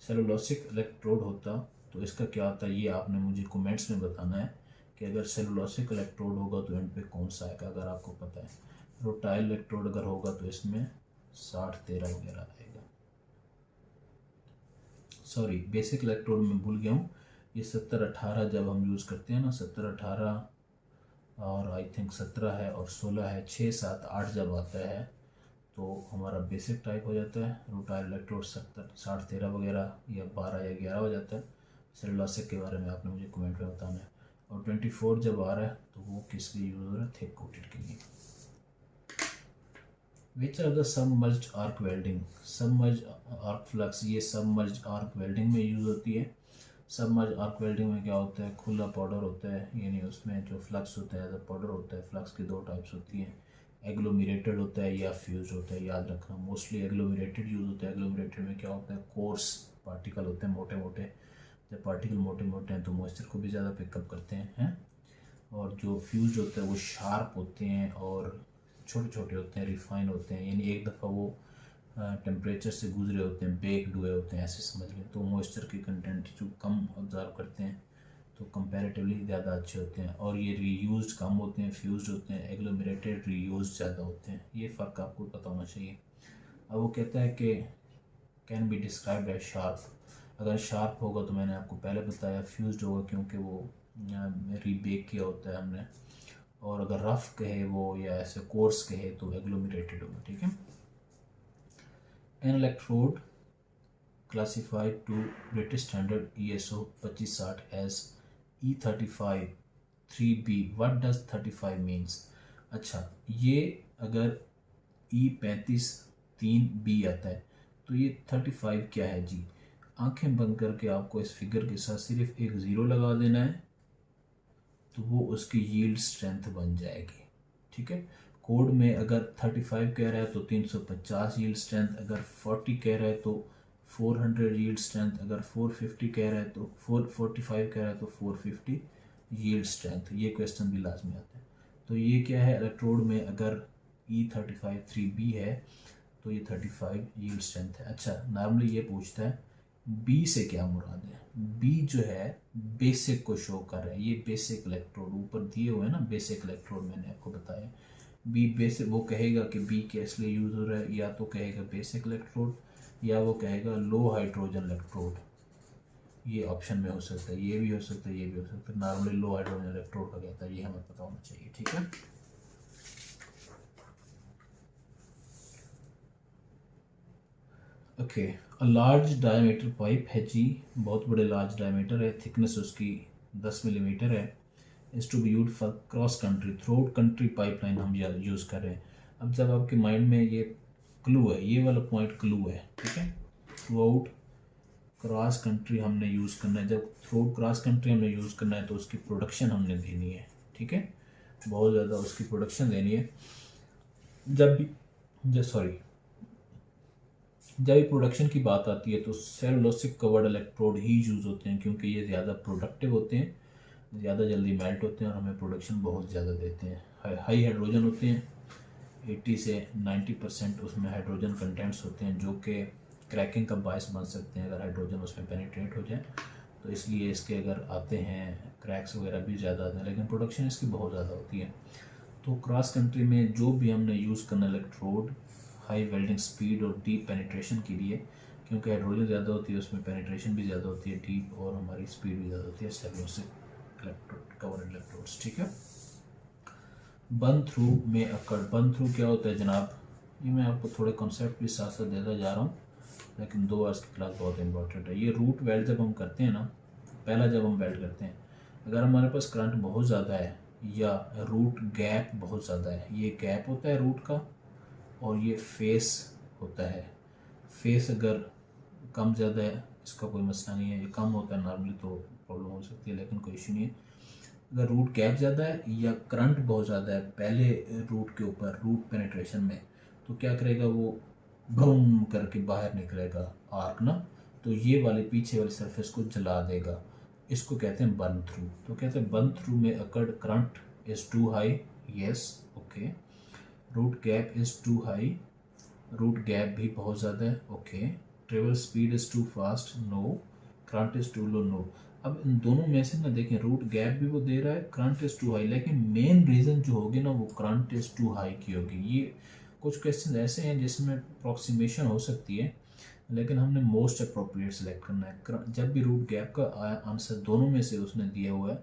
सेलुलोसिक इलेक्ट्रोड होता तो इसका क्या आता है, ये आपने मुझे कमेंट्स में बताना है कि अगर सेलुलोसिक इलेक्ट्रोड होगा तो एंड पे कौन सा आएगा, अगर आपको पता है। रोटाइल इलेक्ट्रोड अगर होगा तो इसमें 60-13 वगैरह आएगा। सॉरी, बेसिक इलेक्ट्रोड में भूल गया हूँ, ये 70-18 जब हम यूज़ करते हैं ना, 70-18 और आई थिंक 17 है और 16 है, 6-7-8 जब आता है तो हमारा बेसिक टाइप हो जाता है। रोटाइल इलेक्ट्रोड 70-60-13 वगैरह या 12 या 11 हो जाता है। सेलुलोसिक के बारे में आपने मुझे कमेंट में बताना है। और 24 जब आ रहा है तो वो किस लिए यूज़ हो रहा है, थिक कोटेड के लिए। Which are the submerged arc welding, submerged arc flux, ये सबमर्ज्ड आर्क वेल्डिंग में यूज़ होती है। सबमर्ज्ड आर्क वेल्डिंग में क्या होता है, खुला पाउडर होता है, यानी उसमें जो फ्लक्स होता है एज पाउडर होता है। फ्लक्स की 2 टाइप्स होती हैं, एग्लोमेरेटेड होता है या फ्यूज होता है। याद रखना मोस्टली एग्लोमेरेटेड यूज़ होता है। एग्लोमेरेटेड में क्या होता है, कोर्स पार्टिकल होते हैं, मोटे मोटे। जब पार्टिकल मोटे मोटे हैं तो मॉइस्चर को भी ज़्यादा पिकअप करते हैं। और जो फ्यूज होते हैं वो शार्प होते हैं और छोटे छोटे होते हैं, रिफाइन होते हैं, यानी एक दफ़ा वो टेम्परेचर से गुजरे होते हैं, बेक्ड हुए होते हैं, ऐसे समझ लें। तो मॉइस्चर की कंटेंट जो कम ऑब्जर्व करते हैं तो कंपैरेटिवली ज़्यादा अच्छे होते हैं। और ये रीयूज कम होते हैं, फ्यूज होते हैं। एग्लोमेरेटेड रीयूज ज़्यादा होते हैं, ये फ़र्क आपको पता होना चाहिए। अब वो कहता है कि can be described as sharp, अगर शार्प होगा तो मैंने आपको पहले बताया फ्यूज होगा क्योंकि वो रीबेक किया होता है हमने। और अगर रफ कहे वो या ऐसे कोर्स कहे तो एग्लोमेरेटेड होगा, ठीक है। An electrode classified to British standard ISO 2560 as E35 3B, what does 35 means. अच्छा, ये अगर E35 3B आता है तो ये 35 क्या है जी। आंखें बंद करके आपको इस फिगर के साथ सिर्फ एक ज़ीरो लगा देना है तो वो उसकी यील्ड स्ट्रेंथ बन जाएगी। ठीक है, कोड में अगर 35 कह रहा है तो 350 यील्ड स्ट्रेंथ, अगर 40 कह रहा है तो 400 यील्ड स्ट्रेंथ, अगर 450 कह रहा है तो 445 कह रहा है तो 450 यील्ड स्ट्रेंथ। ये क्वेश्चन भी लाजमी आता है। तो ये क्या है, इलेक्ट्रोड में अगर E35 3B है तो ये 35 यील्ड स्ट्रेंथ है। अच्छा, नॉर्मली ये पूछता है बी से क्या मुराद है। बी जो है बेसिक को शो कर रहा है, ये बेसिक इलेक्ट्रोड ऊपर दिए हुए हैं ना, बेसिक इलेक्ट्रोड मैंने आपको बताया। बी बेसिक, वो कहेगा कि बी किस लिए यूज़ हो रहा है, या तो कहेगा बेसिक इलेक्ट्रोड या वो कहेगा लो हाइड्रोजन इलेक्ट्रोड। ये ऑप्शन में हो सकता है, ये भी हो सकता है, ये भी हो सकता है। नॉर्मली लो हाइड्रोजन इलेक्ट्रोड का कहता है, ये हमें पता होना चाहिए। ठीक है, okay. A large diameter pipe है जी, बहुत बड़े लार्ज डायमीटर है, थिकनेस उसकी 10 मिलीमीटर है। Is to be use for cross country throughout country pipeline हम यूज़ कर रहे हैं। अब जब आपके माइंड में ये क्लू है, ये वाला पॉइंट क्लू है, ठीक है, थ्रू आउट क्रॉस कंट्री हमने यूज़ करना है। जब थ्रू आउट क्रॉस कंट्री हमने यूज़ करना है तो उसकी प्रोडक्शन हमने देनी है। ठीक है, बहुत ज़्यादा उसकी प्रोडक्शन देनी है। जब भी जब प्रोडक्शन की बात आती है तो सेलुलोसिक कवर्ड इलेक्ट्रोड ही यूज़ होते हैं, क्योंकि ये ज़्यादा प्रोडक्टिव होते हैं, ज़्यादा जल्दी मेल्ट होते हैं और हमें प्रोडक्शन बहुत ज़्यादा देते हैं। हाई हाइड्रोजन होते हैं, 80 से 90% उसमें हाइड्रोजन कंटेंट्स होते हैं, जो कि क्रैकिंग का बायस बन सकते हैं अगर हाइड्रोजन उसमें पेनिट्रेट हो जाए। तो इसलिए इसके अगर आते हैं क्रैक्स वगैरह भी ज़्यादा आते हैं, लेकिन प्रोडक्शन इसकी बहुत ज़्यादा होती है। तो क्रॉस कंट्री में जो भी हमने यूज़ करना इलेक्ट्रोड, हाई वेल्डिंग स्पीड और डीप पेनिट्रेशन के लिए, क्योंकि हाइड्रोजन ज़्यादा होती है उसमें पेनिट्रेशन भी ज़्यादा होती है डीप, और हमारी स्पीड भी ज़्यादा होती है सेलुलोसिक इलेक्ट्रोड कवर इलेक्ट्रोड्स। ठीक है, बर्न थ्रू में अकड़, बर्न थ्रू क्या होता है जनाब, ये मैं आपको थोड़े कॉन्सेप्ट भी साथ साथ देता जा रहा हूँ, लेकिन 2 आवर्स की क्लास बहुत इंपॉर्टेंट है। ये रूट वेल्ड जब हम करते हैं ना, पहला जब हम वेल्ड करते हैं, अगर हमारे पास करंट बहुत ज़्यादा है या रूट गैप बहुत ज़्यादा है, ये गैप होता है रूट का और ये फेस होता है। फेस अगर कम ज़्यादा है इसका कोई मसला नहीं है, ये कम होता है नॉर्मली तो प्रॉब्लम हो सकती है, लेकिन कोई इशू नहीं है। अगर रूट गैप ज़्यादा है या करंट बहुत ज़्यादा है पहले रूट के ऊपर, रूट पेनिट्रेशन में, तो क्या करेगा वो बूम करके बाहर निकलेगा आर्क ना, तो ये वाले पीछे वाली सरफेस को जला देगा। इसको कहते हैं बर्न थ्रू। तो कहते हैं बर्न थ्रू में occurred current is too high, yes, okay. Root gap is too high, root gap भी बहुत ज़्यादा है, okay. Travel speed is too fast, no. Current is too low, no. अब इन दोनों में से ना देखें, रूट गैप भी वो दे रहा है, करंट इज़ टू हाई, लेकिन मेन रीज़न जो होगी ना वो करंट इज़ टू हाई की होगी। ये कुछ क्वेश्चन ऐसे हैं जिसमें अप्रॉक्सीमेशन हो सकती है, लेकिन हमने मोस्ट अप्रोप्रिएट सेलेक्ट करना है। जब भी रूट गैप का आंसर दोनों में से उसने दिया हुआ है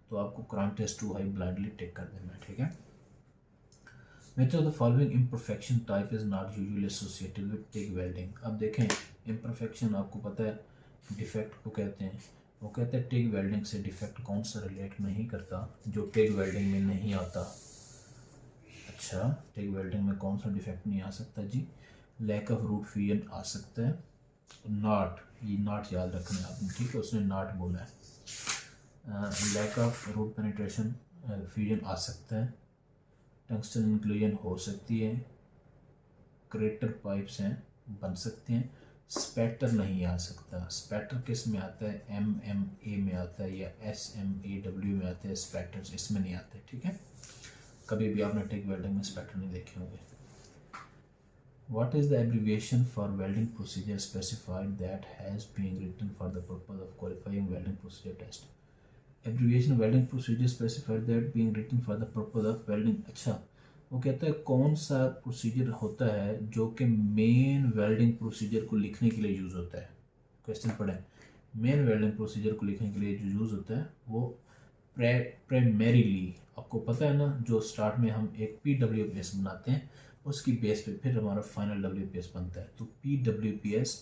तो आपको current is too high blindly take कर देना है। ठीक है, Which of the following imperfection type is not usually associated with TIG welding? अब देखें, imperfection आपको पता है डिफेक्ट को कहते हैं। वो कहते हैं TIG welding से डिफेक्ट कौन सा रिलेट नहीं करता जो TIG welding में नहीं आता। अच्छा, TIG welding में कौन सा डिफेक्ट नहीं आ सकता जी? लैक ऑफ रूट फ्यूजन आ सकता है, नॉट, ये नॉट याद रखना है आपने, ठीक है, उसने नॉट बोला है। Lack of root penetration fusion आ सकता है, टंगस्टन इंक्लूजन हो सकती है, क्रेटर पाइप्स हैं बन सकते हैं, स्पैटर नहीं आ सकता। स्पैटर किस में आता है, MMA में आता है या SMAW में आता है, स्पैटर्स इसमें नहीं आते। ठीक है, कभी भी आपने टिग वेल्डिंग में स्पैटर नहीं देखे होंगे। What is the abbreviation for welding procedure specified that has been written for the purpose of qualifying welding procedure test? Abbreviation welding procedure specified that being written for the purpose of welding। अच्छा, वो कहता है कौन सा प्रोसीजर होता है जो कि मेन वेल्डिंग प्रोसीजर को लिखने के लिए यूज़ होता है। क्वेश्चन पढ़ें, मेन वेल्डिंग प्रोसीजर को लिखने के लिए जो यूज़ होता है वो प्राइमरीली, आपको पता है ना, जो स्टार्ट में हम एक PWPS बनाते हैं उसकी बेस पे फिर हमारा फाइनल WPS बनता है। तो PWPS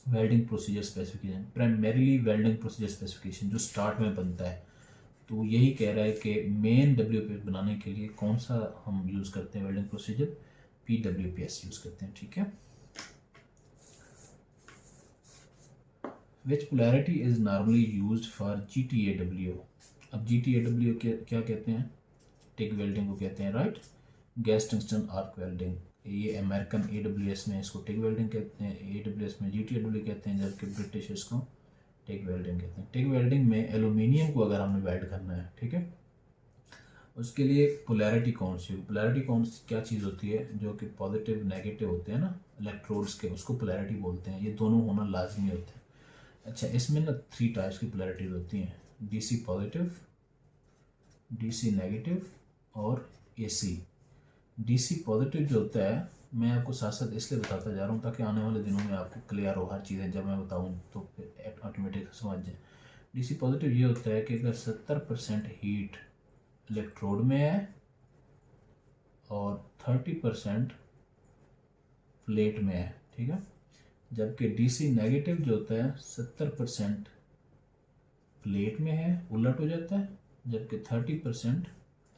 welding procedure specification, primarily welding procedure specification जो स्टार्ट में बनता है। तो यही कह रहा है कि मेन WPS बनाने के लिए कौन सा हम यूज़ करते हैं वेल्डिंग प्रोसीजर, PWPS यूज़ करते हैं। ठीक है, which polarity is normally used for GTAW? अब GTAW क्या कहते हैं, टिग वेल्डिंग को कहते हैं, right. Gas tungsten arc welding, ये अमेरिकन AWS में इसको टिग वेल्डिंग कहते हैं, AWS में GTAW कहते हैं, जबकि ब्रिटिश इसको टिग वेल्डिंग कहते हैं। टिग वेल्डिंग में एल्यूमिनियम को अगर हमने वेल्ड करना है, ठीक है, उसके लिए पोलैरिटी कौन सी, पोलैरिटी कौन सी क्या चीज़ होती है, जो कि पॉजिटिव नेगेटिव होते हैं ना इलेक्ट्रोड्स के, उसको पोलैरिटी बोलते हैं। ये दोनों होना लाजमी होते हैं। अच्छा, इसमें ना 3 टाइप्स की पोलैरिटीज होती हैं, DC पॉजिटिव, DC नेगेटिव और AC। DC पॉजिटिव जो होता है, मैं आपको साथ साथ इसलिए बताता जा रहा हूँ ताकि आने वाले दिनों में आपको क्लियर हो हर चीज़ें, जब मैं बताऊँ तो ऑटोमेटिक समझ जाए। DC पॉजिटिव ये होता है कि अगर 70% हीट इलेक्ट्रोड में है और 30% प्लेट में है, ठीक है, जबकि DC नेगेटिव जो होता है 70% प्लेट में है, उलट हो जाता है, जबकि 30%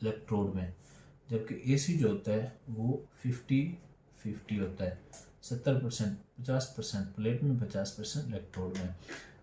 इलेक्ट्रोड में, जबकि AC जो होता है वो 50-50 होता है, 70% 50% प्लेट में, 50% इलेक्ट्रोड में।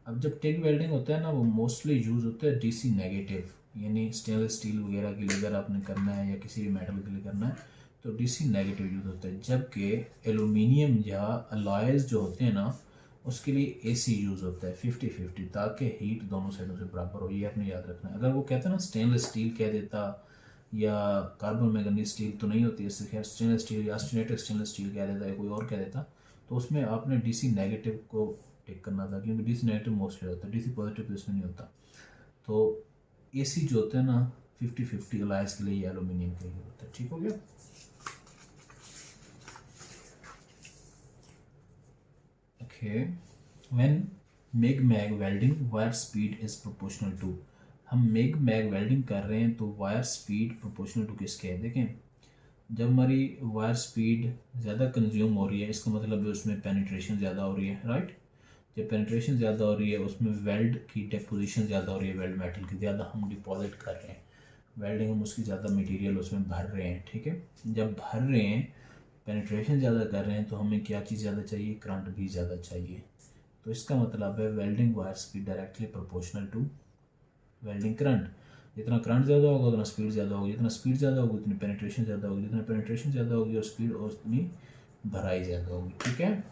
अब जब टिग वेल्डिंग होता है ना, वो मोस्टली यूज़ होता है DC नेगेटिव, यानी स्टेनलेस स्टील वगैरह के लिए अगर आपने करना है या किसी भी मेटल के लिए करना है तो DC नेगेटिव यूज़ होता है, जबकि एल्यूमिनियम या अलॉयज़ जो होते हैं ना उसके लिए AC यूज़ होता है 50-50, ताकि हीट दोनों साइडों से बराबर हो। ये आपने याद रखना है। अगर वो कहते हैं ना स्टेनलेस स्टील कह देता या कार्बन मैंगनीज स्टील तो नहीं होती इससे, खैर स्टेनलेस स्टील या ऑस्टेनेटिव स्टेनलेस स्टील कह देता है, कोई और कह देता, तो उसमें आपने DC नेगेटिव को टिक करना था, क्योंकि DC नेगेटिव मोस्टली होता है, DC पॉजिटिव तो इसमें नहीं होता। तो AC जो होता है ना 50-50 अलॉयज़ के लिए, ये एल्यूमिनियम के लिए होता है। ठीक हो गया। Okay, when MIG MAG welding wire speed is proportional to, हम मिग मैग वेल्डिंग कर रहे हैं तो वायर स्पीड प्रोपोर्शनल टू किसके है। देखें, जब हमारी वायर स्पीड ज़्यादा कंज्यूम हो रही है, इसका मतलब है उसमें पेनिट्रेशन ज़्यादा हो रही है, राइट। जब पेनिट्रेशन ज़्यादा हो रही है उसमें वेल्ड की डेपोजिशन ज़्यादा हो रही है, वेल्ड मेटल की ज़्यादा हम डिपॉजिट कर रहे हैं, वेल्डिंग हम उसकी ज़्यादा मटेरियल उसमें भर रहे हैं, ठीक है। जब भर रहे हैं, पेनिट्रेशन ज़्यादा कर रहे हैं, तो हमें क्या चीज़ ज़्यादा चाहिए, करंट भी ज़्यादा चाहिए। तो इसका मतलब है welding wire speed directly proportional to welding current. जितना करंट ज़्यादा होगा उतना स्पीड ज़्यादा होगी, जितना स्पीड ज़्यादा होगी उतनी पेनिट्रेशन ज़्यादा होगी, जितना पेनिट्रेशन ज़्यादा होगी और स्पीड और उतनी भराई ज़्यादा होगी, ठीक है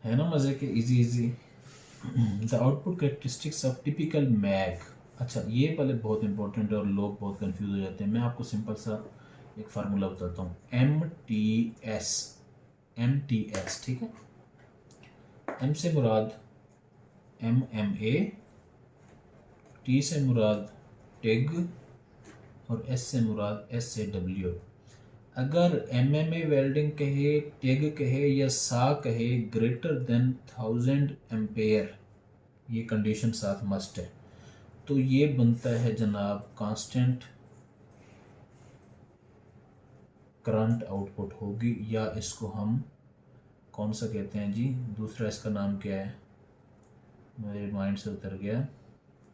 ना मज़े के, easy. The output characteristics of typical MAG. अच्छा, ये वाले बहुत इंपॉर्टेंट है और लोग बहुत कंफ्यूज हो जाते हैं। मैं आपको सिंपल सा एक फार्मूला बताता हूँ, MTS, ठीक है। M से मुराद MMA, T से मुराद टिग और S से मुराद SAW। अगर MMA वेल्डिंग कहे, टिग कहे या सा कहे ग्रेटर देन 1000 एम्पेयर, ये कंडीशन साथ मस्ट है, तो ये बनता है जनाब कांस्टेंट करंट आउटपुट होगी, या इसको हम कौन सा कहते हैं जी, दूसरा इसका नाम क्या है, मेरे माइंड से उतर गया।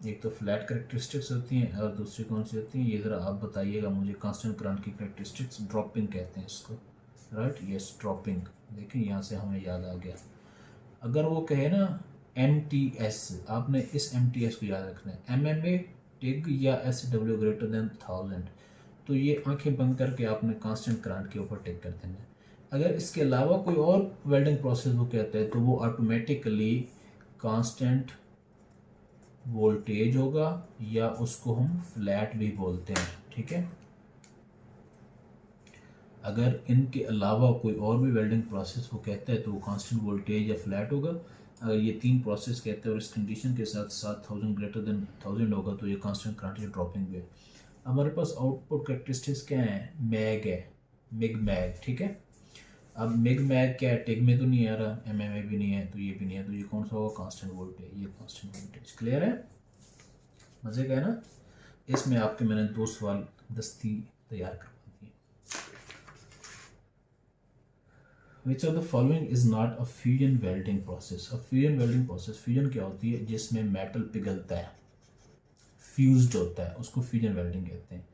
एक तो फ्लैट करेक्टरिस्टिक्स होती हैं और दूसरी कौन सी होती हैं, ये ज़रा आप बताइएगा मुझे। कांस्टेंट करंट की करेक्टरिस्टिक्स ड्रॉपिंग कहते हैं इसको, राइट, यस ड्रॉपिंग। देखिए यहाँ से हमें याद आ गया। अगर वो कहे ना MTS, आपने इस MTS को याद रखना है, MMA टिग या SW ग्रेटर देन 1000, तो ये आंखें बंद करके आपने कांस्टेंट करंट के ऊपर टिक कर देना है। अगर इसके अलावा कोई और वेल्डिंग प्रोसेस वो कहता है तो वो ऑटोमेटिकली कांस्टेंट वोल्टेज होगा, या उसको हम फ्लैट भी बोलते हैं, ठीक है। अगर इनके अलावा कोई और भी वेल्डिंग प्रोसेस वो कहता है तो वो कांस्टेंट वोल्टेज या फ्लैट होगा। अगर ये 3 प्रोसेस कहते हैं और इस कंडीशन के साथ 7000 ग्रेटर देन 1000 होगा तो ये कांस्टेंट करंट या ड्रॉपिंग भी है। हमारे पास आउटपुट कैरेक्टरिस्टिक्स क्या है, मैग है, मिग मैग, ठीक है। अब मिग मैग क्या है, टिग में तो नहीं आ रहा, MMA भी नहीं है, तो ये भी नहीं है, तो ये कौन सा होगा, कांस्टेंट वोल्टेज, ये कांस्टेंट वोल्टेज। क्लियर है, मज़े का है ना। इसमें आपके मैंने 2 सवाल दस्ती तैयार करवा दिए। विच of the following is not a fusion welding process. अब फ्यूजन वेल्डिंग प्रोसेस, फ्यूजन क्या होती है, जिसमें मेटल पिघलता है, फ्यूज्ड होता है, उसको फ्यूजन वेल्डिंग कहते हैं।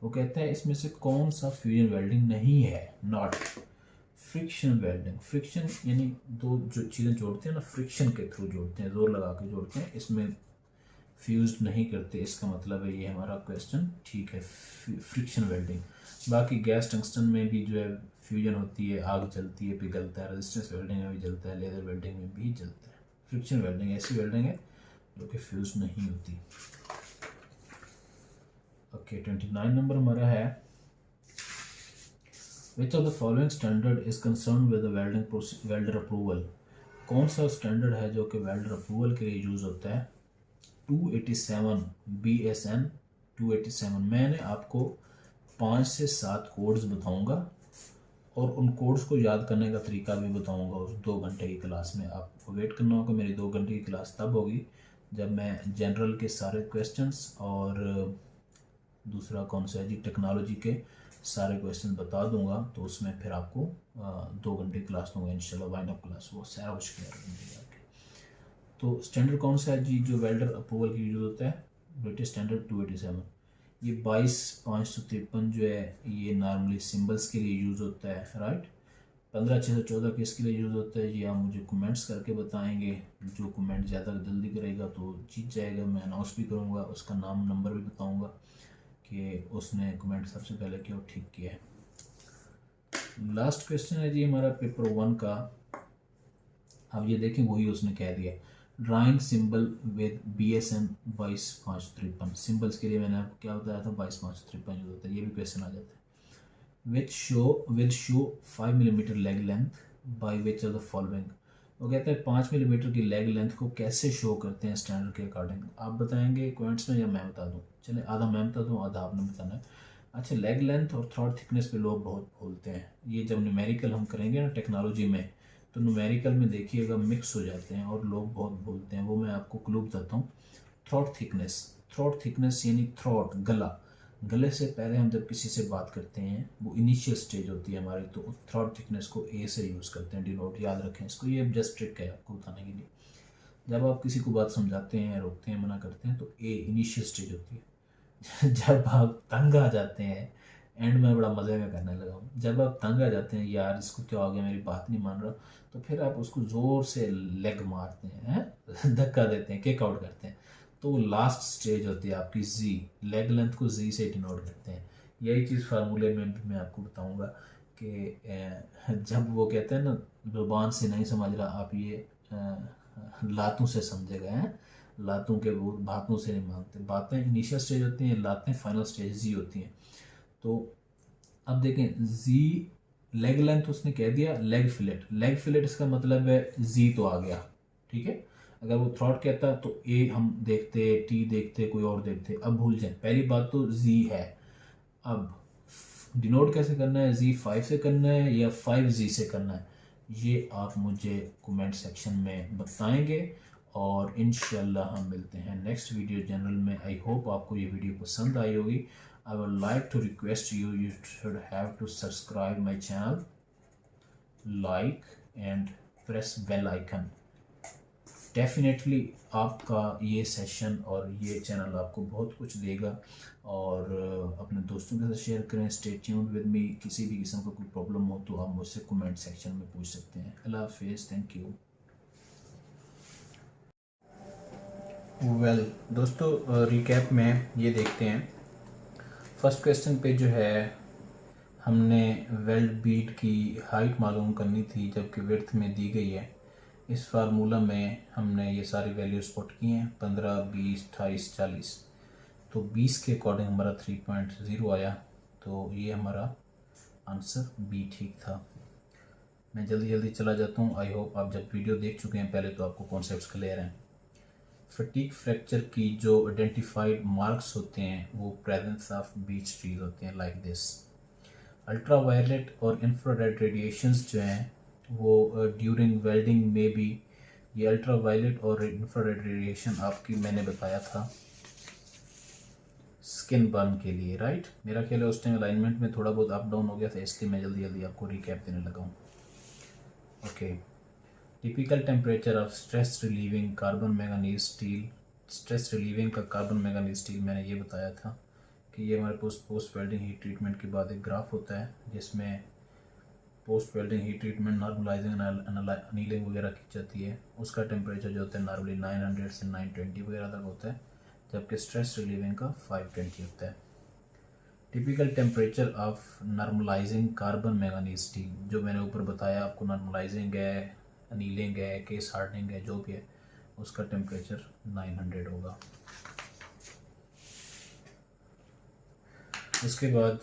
वो कहता है इसमें से कौन सा फ्यूजन वेल्डिंग नहीं है, नॉट फ्रिक्शन वेल्डिंग। फ्रिक्शन यानी दो जो चीज़ें जोड़ते हैं ना, फ्रिक्शन के थ्रू जोड़ते हैं, जोर लगा के जोड़ते हैं, इसमें फ्यूज नहीं करते, इसका मतलब है ये हमारा क्वेश्चन ठीक है, फ्रिक्शन वेल्डिंग। बाकी गैस टंगस्टन में भी जो है फ्यूजन होती है, आग जलती है, पिघलता है, रेजिस्टेंस वेल्डिंग में भी जलता है, लेज़र वेल्डिंग में भी जलता है। फ्रिक्शन वेल्डिंग ऐसी वेल्डिंग है जो कि फ्यूज नहीं होती। ओके 29 नंबर हमारा है, विच of the following standard is concern with welder approval. कौन सा स्टैंडर्ड है जो कि वेल्डर अप्रूवल के लिए यूज़ होता है? 287 BSN 287। मैंने आपको 5 से 7 कोड्स बताऊंगा और उन कोड्स को याद करने का तरीका भी बताऊंगा उस 2 घंटे की क्लास में। आपको वेट करना होगा, मेरी 2 घंटे की क्लास तब होगी जब मैं जनरल के सारे क्वेश्चंस और दूसरा कौन सा है जी, टेक्नोलॉजी के सारे क्वेश्चन बता दूंगा। तो उसमें फिर आपको 2 घंटे क्लास दूंगा इंशाल्लाह, वाइंड अप क्लास, वो सारा कुछ क्लियर कर देंगे आपके। तो स्टैंडर्ड कौन सा है जी जो वेल्डर अप्रूवल की यूज़ होता है? British standard 287। ये 22,553 जो है ये नॉर्मली सिंबल्स के लिए यूज़ होता है, राइट। 15,614 किसके लिए यूज़ होता है? ये आप मुझे कमेंट्स करके बताएंगे। जो कमेंट ज़्यादा जल्दी करेगा तो जीत जाएगा। मैं अनाउंस भी करूँगा, उसका नाम नंबर भी बताऊँगा कि उसने कमेंट सबसे पहले किया और ठीक किया है। लास्ट क्वेश्चन है जी हमारा पेपर 1 का। अब ये देखें, वही उसने कह दिया, drawing symbol with BSN 22,553। Symbols के लिए मैंने आपको क्या बताया था? 22,553 यूज होता है। ये भी क्वेश्चन आ जाता है। Which show 5 millimetre leg length by which of the following. वो कहता है 5 मिलीमीटर की लेग लेंथ को कैसे शो करते हैं स्टैंडर्ड के अकॉर्डिंग। आप बताएंगे कमेंट्स में या मैं बता दूं? चले आधा मैं बता दूं, आधा आपने बताना है। अच्छा, लेग लेंथ और थ्रॉट थिकनेस पे लोग बहुत भूलते हैं। ये जब न्यूमेरिकल हम करेंगे ना टेक्नोलॉजी में, तो न्यूमेरिकल में देखिएगा मिक्स हो जाते हैं और लोग बहुत भूलते हैं। वो मैं आपको क्लू बताता हूँ। थ्रॉट थिकनेस यानी थ्रॉट, गला। गले से पहले हम जब किसी से बात करते हैं, वो इनिशियल स्टेज होती है हमारी, तो थ्रॉट थिकनेस को A से यूज़ करते हैं, डिनोट। याद रखें इसको, ये जस्ट ट्रिक है आपको बताने के लिए। जब आप किसी को बात समझाते हैं, रोकते हैं, मना करते हैं, तो A इनिशियल स्टेज होती है। जब आप तंग आ जाते हैं, एंड में बड़ा मज़े का करने लगा हूँ, जब आप तंग आ जाते हैं, यार इसको क्या हो गया, मेरी बात नहीं मान रहा, तो फिर आप उसको ज़ोर से लेग मारते हैं, धक्का देते हैं, किक आउट करते हैं। तो लास्ट स्टेज होती है आपकी Z। लेग लेंथ को Z से डिनोट करते हैं। यही चीज़ फार्मूले में भी मैं आपको बताऊंगा कि जब वो कहते हैं ना, जुबान से नहीं समझ रहा, आप ये लातों से समझेगा। हैं, लातों के वो बातों से नहीं मांगते। बातें इनिशियल स्टेज होती हैं, लातें फाइनल स्टेज Z होती हैं। तो अब देखें, Z लेग लेंथ उसने कह दिया, लेग फिलेट इसका मतलब है Z तो आ गया, ठीक है। अगर वो थ्रॉट कहता तो A हम देखते, T देखते, कोई और देखते। अब भूल जाए, पहली बात तो Z है। अब डिनोट कैसे करना है? Z5 से करना है या 5Z से करना है, ये आप मुझे कमेंट सेक्शन में बताएंगे। और इंशाल्लाह हम मिलते हैं नेक्स्ट वीडियो जनरल में। आई होप आपको ये वीडियो पसंद आई होगी। I would like to request you should have to subscribe my channel, like and press bell icon. Definitely आपका ये सेशन और ये चैनल आपको बहुत कुछ देगा। और अपने दोस्तों के साथ शेयर करें। Stay tuned with me. किसी भी किस्म का कोई प्रॉब्लम हो तो आप मुझसे कमेंट सेक्शन में पूछ सकते हैं। अल्लाह हाफिज़, थैंक यू। वेल दोस्तों, रिकैप में ये देखते हैं। फर्स्ट क्वेश्चन पे जो है हमने वेल्ड बीट की हाइट मालूम करनी थी, जबकि विड्थ में दी गई है। इस फार्मूला में हमने ये सारी वैल्यूज पुट की हैं, 15, 20, 28, 40। तो 20 के अकॉर्डिंग हमारा 3.0 आया। तो ये हमारा आंसर बी ठीक था। मैं जल्दी जल्दी चला जाता हूँ। आई होप आप जब वीडियो देख चुके हैं पहले तो आपको कॉन्सेप्ट्स क्लियर हैं। फटीक फ्रैक्चर की जो आइडेंटिफाइड मार्क्स होते हैं वो प्रेजेंस ऑफ बीच ट्रीज होते हैं, लाइक दिस। अल्ट्रा वायलेट और इंफ्रारेड रेडिएशंस जो हैं वो ड्यूरिंग वेल्डिंग में भी, ये अल्ट्रा वायलेट और इंफ्रारेड रेडिएशन आपकी मैंने बताया था स्किन बर्न के लिए, राइट। मेरा ख्याल है उस टाइम अलाइनमेंट में थोड़ा बहुत अप डाउन हो गया था, इसलिए मैं जल्दी जल्दी आपको रिकैप देने लगा हूँ। Okay, typical temperature of stress relieving carbon manganese steel. Stress relieving का कार्बन मैंगनीज स्टील मैंने ये बताया था कि ये हमारे पोस्ट वेल्डिंग हीट ट्रीटमेंट के बाद एक ग्राफ होता है जिसमें post welding heat treatment, normalising, annealing वगैरह की जाती है। उसका टेम्परेचर जो होता है नॉर्मली 900 से 920 वगैरह तक होता है। जबकि स्ट्रेस रिलीविंग का 520 होता है। Typical temperature of normalising carbon manganese steel, जो मैंने ऊपर बताया आपको, नॉर्मलाइजिंग है, अनीलिंग है, केस हार्डनिंग है, जो भी है उसका टेम्परेचर 900 होगा। उसके बाद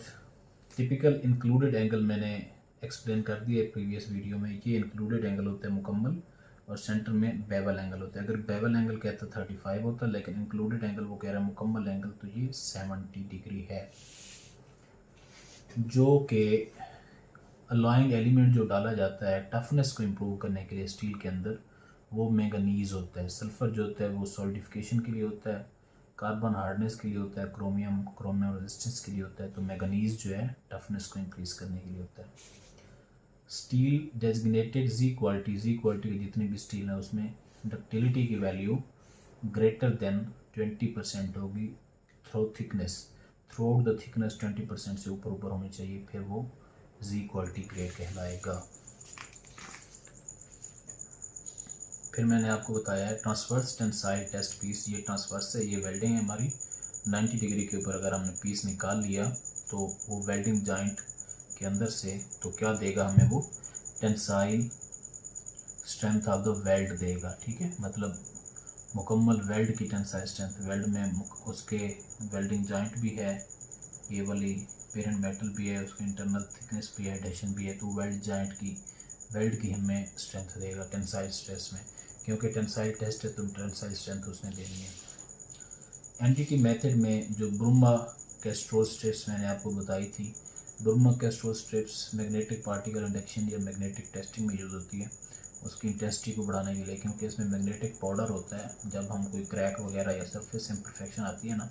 टिपिकल इंक्लूडेड एंगल मैंने एक्सप्लेन कर दिया प्रीवियस वीडियो में। ये इंक्लूडेड एंगल होता है मुकम्मल, और सेंटर में बेवल एंगल होता है। अगर बेवल एंगल कहता है 35 होता है, लेकिन इंक्लूडेड एंगल वो कह रहा है मुकम्मल एंगल, तो ये 70 डिग्री है। जो कि अलॉइंग एलिमेंट जो डाला जाता है टफनेस को इम्प्रूव करने के लिए स्टील के अंदर, वो मैंगनीज होता है। सल्फ़र जो होता है वो सॉलिडिफिकेशन के लिए होता है, कार्बन हार्डनेस के लिए होता है, क्रोमियम रेजिस्टेंस के लिए होता है। तो मैंगनीज जो है टफनेस को इंक्रीज़ करने के लिए होता है। स्टील डेजिग्नेटेड जी क्वालिटी की जितनी भी स्टील है उसमें डक्टिलिटी की वैल्यू ग्रेटर देन 20% होगी थ्रू द थिकनेस 20% से ऊपर होनी चाहिए, फिर वो जी क्वालिटी ग्रेड कहलाएगा। फिर मैंने आपको बताया है ट्रांसवर्स टेंसाइल टेस्ट पीस। ये ट्रांसवर्स है, ये वेल्डिंग है हमारी। 90 डिग्री के ऊपर अगर हमने पीस निकाल लिया तो वो वेल्डिंग जॉइंट के अंदर से तो क्या देगा हमें, वो tensile strength of the weld देगा। ठीक है, मतलब मुकम्मल वेल्ड की टेंसाइल स्ट्रेंथ। वेल्ड में उसके वेल्डिंग जॉइंट भी है, ये वाली पेरेंट मेटल भी है, उसकी इंटरनल थिकनेस भी है, एडेशन भी है, तो वेल्ड की हमें स्ट्रेंथ देगा टेंसाइल स्ट्रेस में, क्योंकि टेंसाइल टेस्ट है तो टेंसाइल स्ट्रेंथ उसने देनी है। एनडीटी मेथड में जो ब्रूमा कैस्ट्रोल स्ट्रिप्स मैंने आपको बताई थी, Burmah Castrol strips magnetic particle induction या मैग्नेटिक टेस्टिंग में यूज़ होती है उसकी इंटेंसिटी को बढ़ाने के लिए, क्योंकि इसमें मैग्नेटिक पाउडर होता है। जब हम कोई क्रैक वगैरह या सरफेस इम्परफेक्शन आती है ना,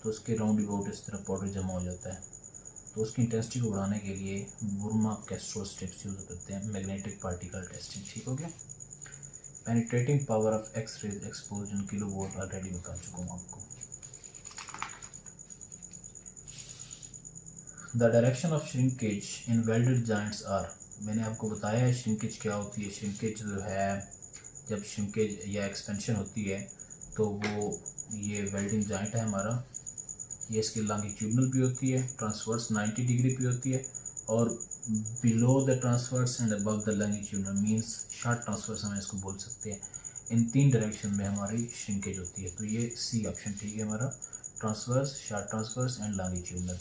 तो उसके राउंड अबाउट इस तरह पाउडर जमा हो जाता है। तो उसकी इंटेंसिटी को बढ़ाने के लिए ब्रूमा कैस्ट्रोल स्ट्रिप्स यूज़ करते हैं मैग्नेटिक पार्टिकल टेस्टिंग। ठीक हो गया। Penetrating power of X rays expose in kilo volt already बता चुका हूँ आपको। The direction of shrinkage in welded joints are, मैंने आपको बताया है श्रिंकेज क्या होती है। श्रिंकेज जो है, जब श्रिंकेज या एक्सपेंशन होती है तो वो ये वेल्डिंग जॉइंट है हमारा, ये इसकी लॉन्गिट्यूडनल भी होती है, ट्रांसवर्स 90 डिग्री भी होती है, और below the transverse and above the longitudinal means short transverse हम इसको बोल सकते हैं। इन 3 डायरेक्शन में हमारी श्रिंकेज होती है। तो ये सी ऑप्शन ठीक है हमारा, transverse, short transverse and longitudinal.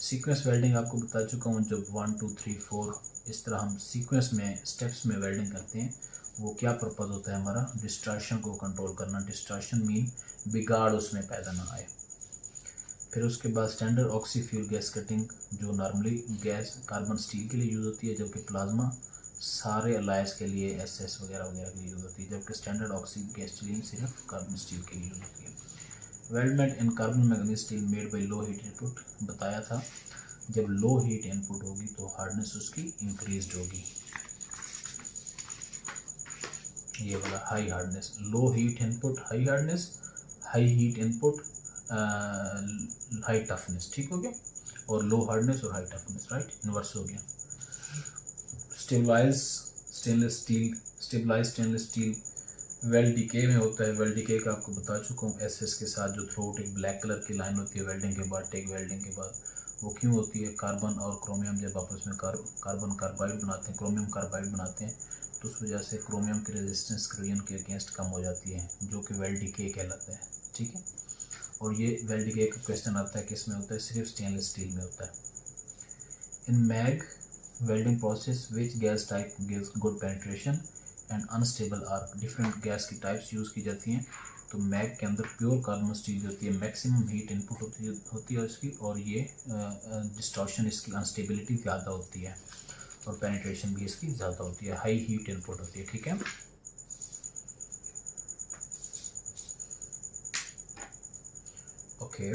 Sequence welding आपको बता चुका हूँ, जब 1 2 3 4 इस तरह हम सीक्वेंस में स्टेप्स में वेल्डिंग करते हैं, वो क्या पर्पज़ होता है हमारा, डिस्टॉर्शन को कंट्रोल करना। डिस्टॉर्शन मीन बिगाड़ उसमें पैदा ना आए। फिर उसके बाद standard oxy fuel gas cutting, जो नॉर्मली गैस कार्बन स्टील के लिए यूज़ होती है, जबकि प्लाज्मा सारे अलाइज के लिए एसएस वगैरह वगैरह के लिए यूज़ होती है, जबकि स्टैंडर्ड ऑक्सी गैस चिलिंग सिर्फ कार्बन स्टील के लिए यूज़ होती है। Weldment in carbon manganese steel made by law heat input, बताया था जब लो हीट इनपुट होगी तो हार्डनेस उसकी इंक्रीज होगी। ये वाला high hardness, low heat input high hardness, high heat input high toughness. ठीक हो गया, और लो हार्डनेस और हाई टफनेस, राइट, इन्वर्स हो गया। Stabilise stainless steel weld decay में होता है। वेल्ड डीके का आपको बता चुका हूँ, एसएस के साथ जो थ्रोट एक ब्लैक कलर की लाइन होती है वेल्डिंग के बाद, टेक वेल्डिंग के बाद, वो क्यों होती है, कार्बन और क्रोमियम जब आपस में कार्बन कार्बाइड बनाते हैं, क्रोमियम कार्बाइड बनाते हैं, तो उस वजह से क्रोमियम की रेजिस्टेंस क्रियन के अगेंस्ट कम हो जाती है, जो कि वेल्ड डीके कहलाता है। ठीक है, और ये वेल्ड डीके का क्वेश्चन आता है किस में होता है, सिर्फ स्टेनलेस स्टील में होता है। In MAG welding process which gas type gives good penetration and unstable arc, different gas की टाइप्स यूज़ की जाती हैं। तो मैग के अंदर प्योर कार्बन स्टील होती है, मैक्सिमम हीट इनपुट होती है उसकी, और ये डिस्टॉर्शन इसकी अनस्टेबिलिटी ज़्यादा होती है, और पेनिट्रेशन भी इसकी ज़्यादा होती है, हाई हीट इनपुट होती है। ठीक है, ओके।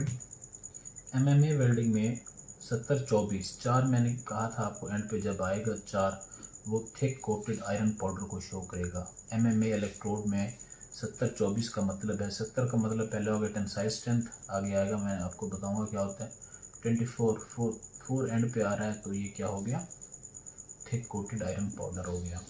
एमएमए वेल्डिंग में 70-24 4 मैंने कहा था आपको, एंड पे जब आएगा 4 वो थिक कोटेड आयरन पाउडर को शो करेगा। एमएमए इलेक्ट्रोड में 70-24 का मतलब है, 70 का मतलब पहले हो गया टेंसाइल स्ट्रेंथ, आगे आएगा मैं आपको बताऊंगा क्या होता है। 24 एंड पे आ रहा है, तो ये क्या हो गया, थिक कोटेड आयरन पाउडर हो गया।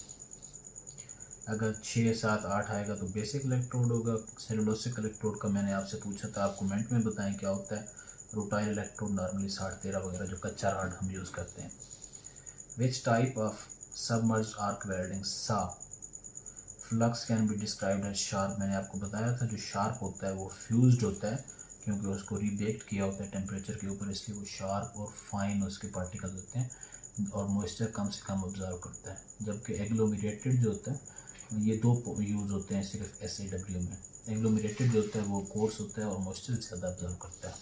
अगर 6, 7, 8 आएगा तो बेसिक इलेक्ट्रोड होगा। सेलुलोसिक इलेक्ट्रोड का मैंने आपसे पूछा था, आप कमेंट में बताएं क्या होता है। रूटाइल इलेक्ट्रोड नॉर्मली 60-13 वगैरह जो कच्चा रॉड हम यूज़ करते हैं। Which type of submerged arc welding सा flux can be described as sharp. मैंने आपको बताया था जो शार्प होता है वो फ्यूज्ड होता है, क्योंकि उसको रीबेक्ड किया होता है टेम्परेचर के ऊपर, इसलिए वो शार्प और फाइन उसके पार्टिकल्स होते हैं और मॉइस्चर कम से कम ऑब्जर्व करता है। जबकि एग्लोमेरेटेड जो होता है, ये दो यूज़ होते हैं सिर्फ SAW में। एग्लोमेरेटेड जो होता है वो कोर्स होता है और मॉइस्चर ज़्यादा ऑब्जर्व करता है।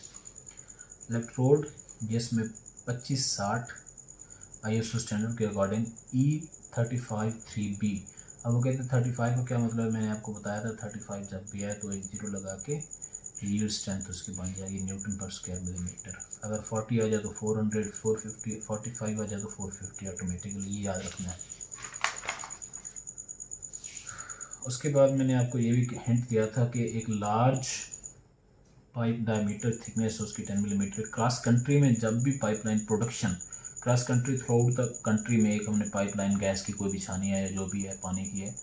इलेक्ट्रोड जिसमें 2560 ISO स्टैंडर्ड के अकॉर्डिंग E353B। अब वो कहते हैं 35 का क्या मतलब है, मैंने आपको बताया था 35 जब भी आए तो एक जीरो लगा के यील्ड स्ट्रेंथ उसकी बन जाएगी न्यूटन पर स्क्वायर मिलीमीटर। अगर 40 आ जाए तो 400, 450, 45 आ जाए तो 450 ऑटोमेटिकली, ये याद रखना है। उसके बाद मैंने आपको ये भी हिंट दिया था कि एक लार्ज पाइप डायमीटर थिकनेस उसकी 10 मिलीमीटर। क्रॉस कंट्री में जब भी pipeline production cross country through out the country में एक हमने पाइपलाइन गैस की कोई बिछानी है या जो भी है पानी की है,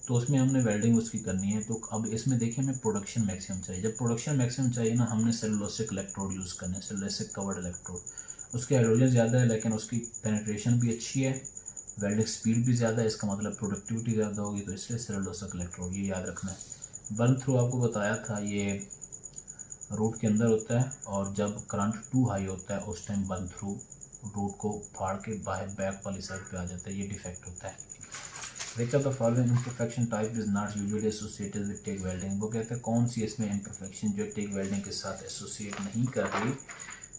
तो उसमें हमने वेल्डिंग उसकी करनी है। तो अब इसमें देखिए हमें प्रोडक्शन मैक्सिमम चाहिए। जब प्रोडक्शन मैक्सिमम चाहिए ना, हमने सेलुलोसिक इलेक्ट्रोड यूज़ करना है, सेलुलोसिक कवर्ड इलेक्ट्रोड। उसकी हाइड्रोजन ज़्यादा है लेकिन उसकी पेनिट्रेशन भी अच्छी है, वेल्डिंग स्पीड भी ज़्यादा है, इसका मतलब प्रोडक्टिविटी ज़्यादा होगी, तो इसलिए सेलुलोसिक इलेक्ट्रोड, ये याद रखना है। बर्न थ्रू आपको बताया था ये रूट के अंदर होता है और जब करंट टू हाई होता है उस टाइम बर्न थ्रू रूट को फाड़ के बाहर बैक वाली साइड पे आ जाता है, ये डिफेक्ट होता है। विच of the following imperfection type is not usually associated with TIG welding. वो कहते हैं कौन सी इसमें इम्परफेक्शन जो टिग वेल्डिंग के साथ एसोसिएट नहीं कर रही।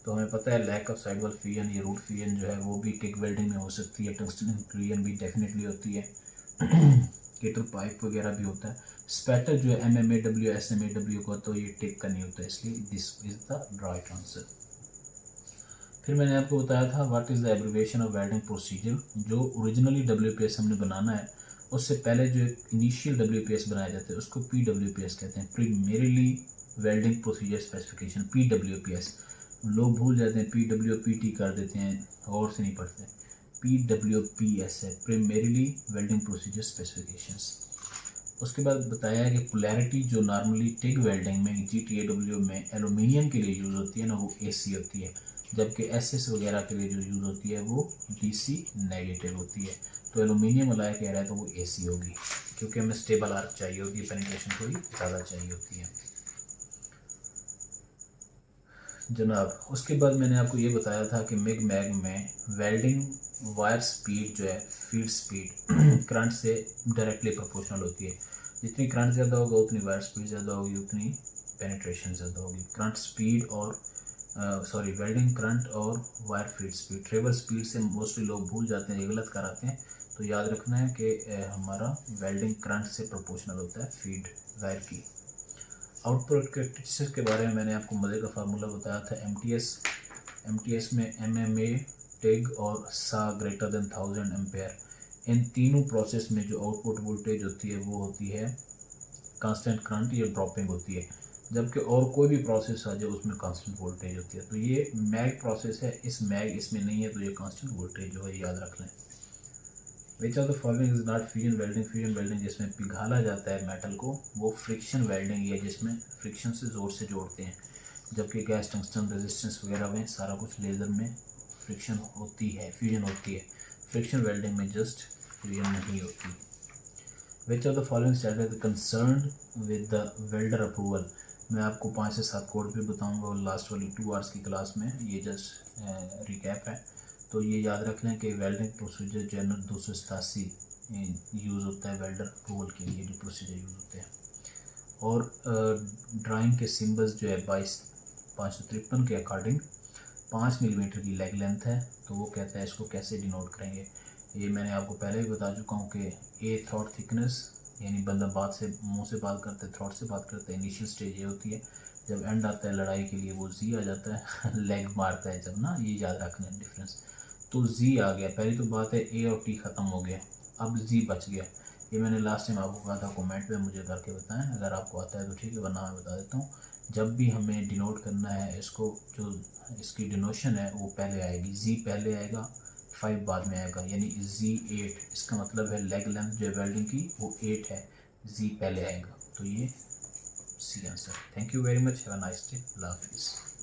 तो हमें पता है lack of side wall fusion, ये रूट फिजन जो है वो भी टिग वेल्डिंग में हो सकती है। टंगस्टन इंक्लूजन भी डेफिनेटली होती है। केटल पाइप वगैरह भी होता है। स्पैटर जो है MMAW SMAW का, तो ये टिग का नहीं होता, इसलिए this is the right answer. फिर मैंने आपको बताया था what is the abbreviation of welding procedure. जो ओरिजिनली WPS हमने बनाना है उससे पहले जो एक इनिशियल WPS बनाया जाता है उसको PWPS कहते हैं, प्रीमेरिली वेल्डिंग प्रोसीजर स्पेसिफिकेशन, PWPS। लोग भूल जाते हैं, PWPT कर देते हैं और से नहीं पढ़ते। PWPS है, प्रीमेरिली वेल्डिंग प्रोसीजर स्पेसिफिकेशंस। उसके बाद बताया है कि पोलैरिटी जो नॉर्मली टिग वेल्डिंग में GTAW में एलुमिनियम के लिए यूज़ होती है ना, वो AC होती है, जबकि SS वगैरह के लिए जो यूज़ होती है वो DC नेगेटिव होती है। तो एलुमिनियम वाला कह रहा है तो वो AC होगी, क्योंकि हमें स्टेबल आर्क चाहिए होती है, पेनिट्रेशन थोड़ी ज़्यादा चाहिए होती है जनाब। उसके बाद मैंने आपको ये बताया था कि मिग मैग में वेल्डिंग वायर स्पीड जो है फीड स्पीड करंट से डायरेक्टली प्रोपोर्शनल होती है। जितनी करंट ज़्यादा होगा उतनी वायर स्पीड ज़्यादा होगी, उतनी पेनिट्रेशन ज़्यादा होगी। करंट स्पीड और वेल्डिंग करंट और wire feed speed, travel speed से मोस्टली लोग भूल जाते हैं, ये गलत कराते हैं। तो याद रखना है कि हमारा वेल्डिंग करंट से प्रोपोर्शनल होता है फीड वायर की। आउटपुट कैरेक्टरिस्टिक्स के बारे में मैंने आपको मज़े का फार्मूला बताया था। MTS में MMA, टिग और सा ग्रेटर देन 1000 एम्पेयर। इन तीनों प्रोसेस में जो आउटपुट वोल्टेज होती है वो होती है कांस्टेंट करंट या ड्रॉपिंग होती है, जबकि और कोई भी प्रोसेस आ जाए उसमें कांस्टेंट वोल्टेज होती है। तो ये मैग प्रोसेस है, इस मैग इसमें नहीं है, तो ये कांस्टेंट वोल्टेज जो है याद रख लें। विच of the following is not fusion welding. Fusion welding जिसमें पिघाला जाता है मेटल को, वो फ्रिक्शन वेल्डिंग है जिसमें फ्रिक्शन से ज़ोर से जोड़ते हैं, जबकि गैस टंगस्टन रेजिस्टेंस वगैरह में सारा कुछ लेज़र में फ्रिक्शन होती है, फ्यूजन होती है। फ्रिक्शन वेल्डिंग में जस्ट फ्यूजन नहीं होती। विच of the following standard is concern with the welder approval. मैं आपको 5 से 7 कोड भी बताऊंगा और लास्ट वाली 2 आवर्स की क्लास में, ये जस्ट रिकैप है। तो ये याद रख लें कि वेल्डिंग प्रोसीजर जनरल 287 यूज़ होता है वेल्डर अप्रूवल के लिए, जो प्रोसीजर यूज़ होते हैं। और ड्राइंग के सिम्बल्स जो है 553 के अकॉर्डिंग 5 मिलीमीटर की लेग लेंथ है, तो वो कहता है इसको कैसे डिनोट करेंगे। ये मैंने आपको पहले भी बता चुका हूँ कि ए थ्रॉट थिकनेस, यानी बंदा बात से मुंह से बात करते है, थ्रॉट से बात करते हैं, इनिशियल स्टेज ये होती है। जब एंड आता है लड़ाई के लिए वो जी आ जाता है लेग मारता है जब ना, ये याद रखना है डिफरेंस। तो जी आ गया, पहली तो बात है ए और टी ख़त्म हो गया, अब जी बच गया। ये मैंने लास्ट टाइम आपको कहा था, कमेंट में मुझे करके बताएं, अगर आपको आता है तो ठीक है, वरना मैं बता देता हूँ। जब भी हमें डिनोट करना है इसको, जो इसकी डिनोशन है वो पहले आएगी, जी पहले आएगा, 5 बाद में आएगा, यानी Z8। इसका मतलब है लेग लेंथ जो वेल्डिंग की वो 8 है, Z पहले आएगा। तो ये C answer. Thank you very much, have a nice day, अल्लाह हाफिज़।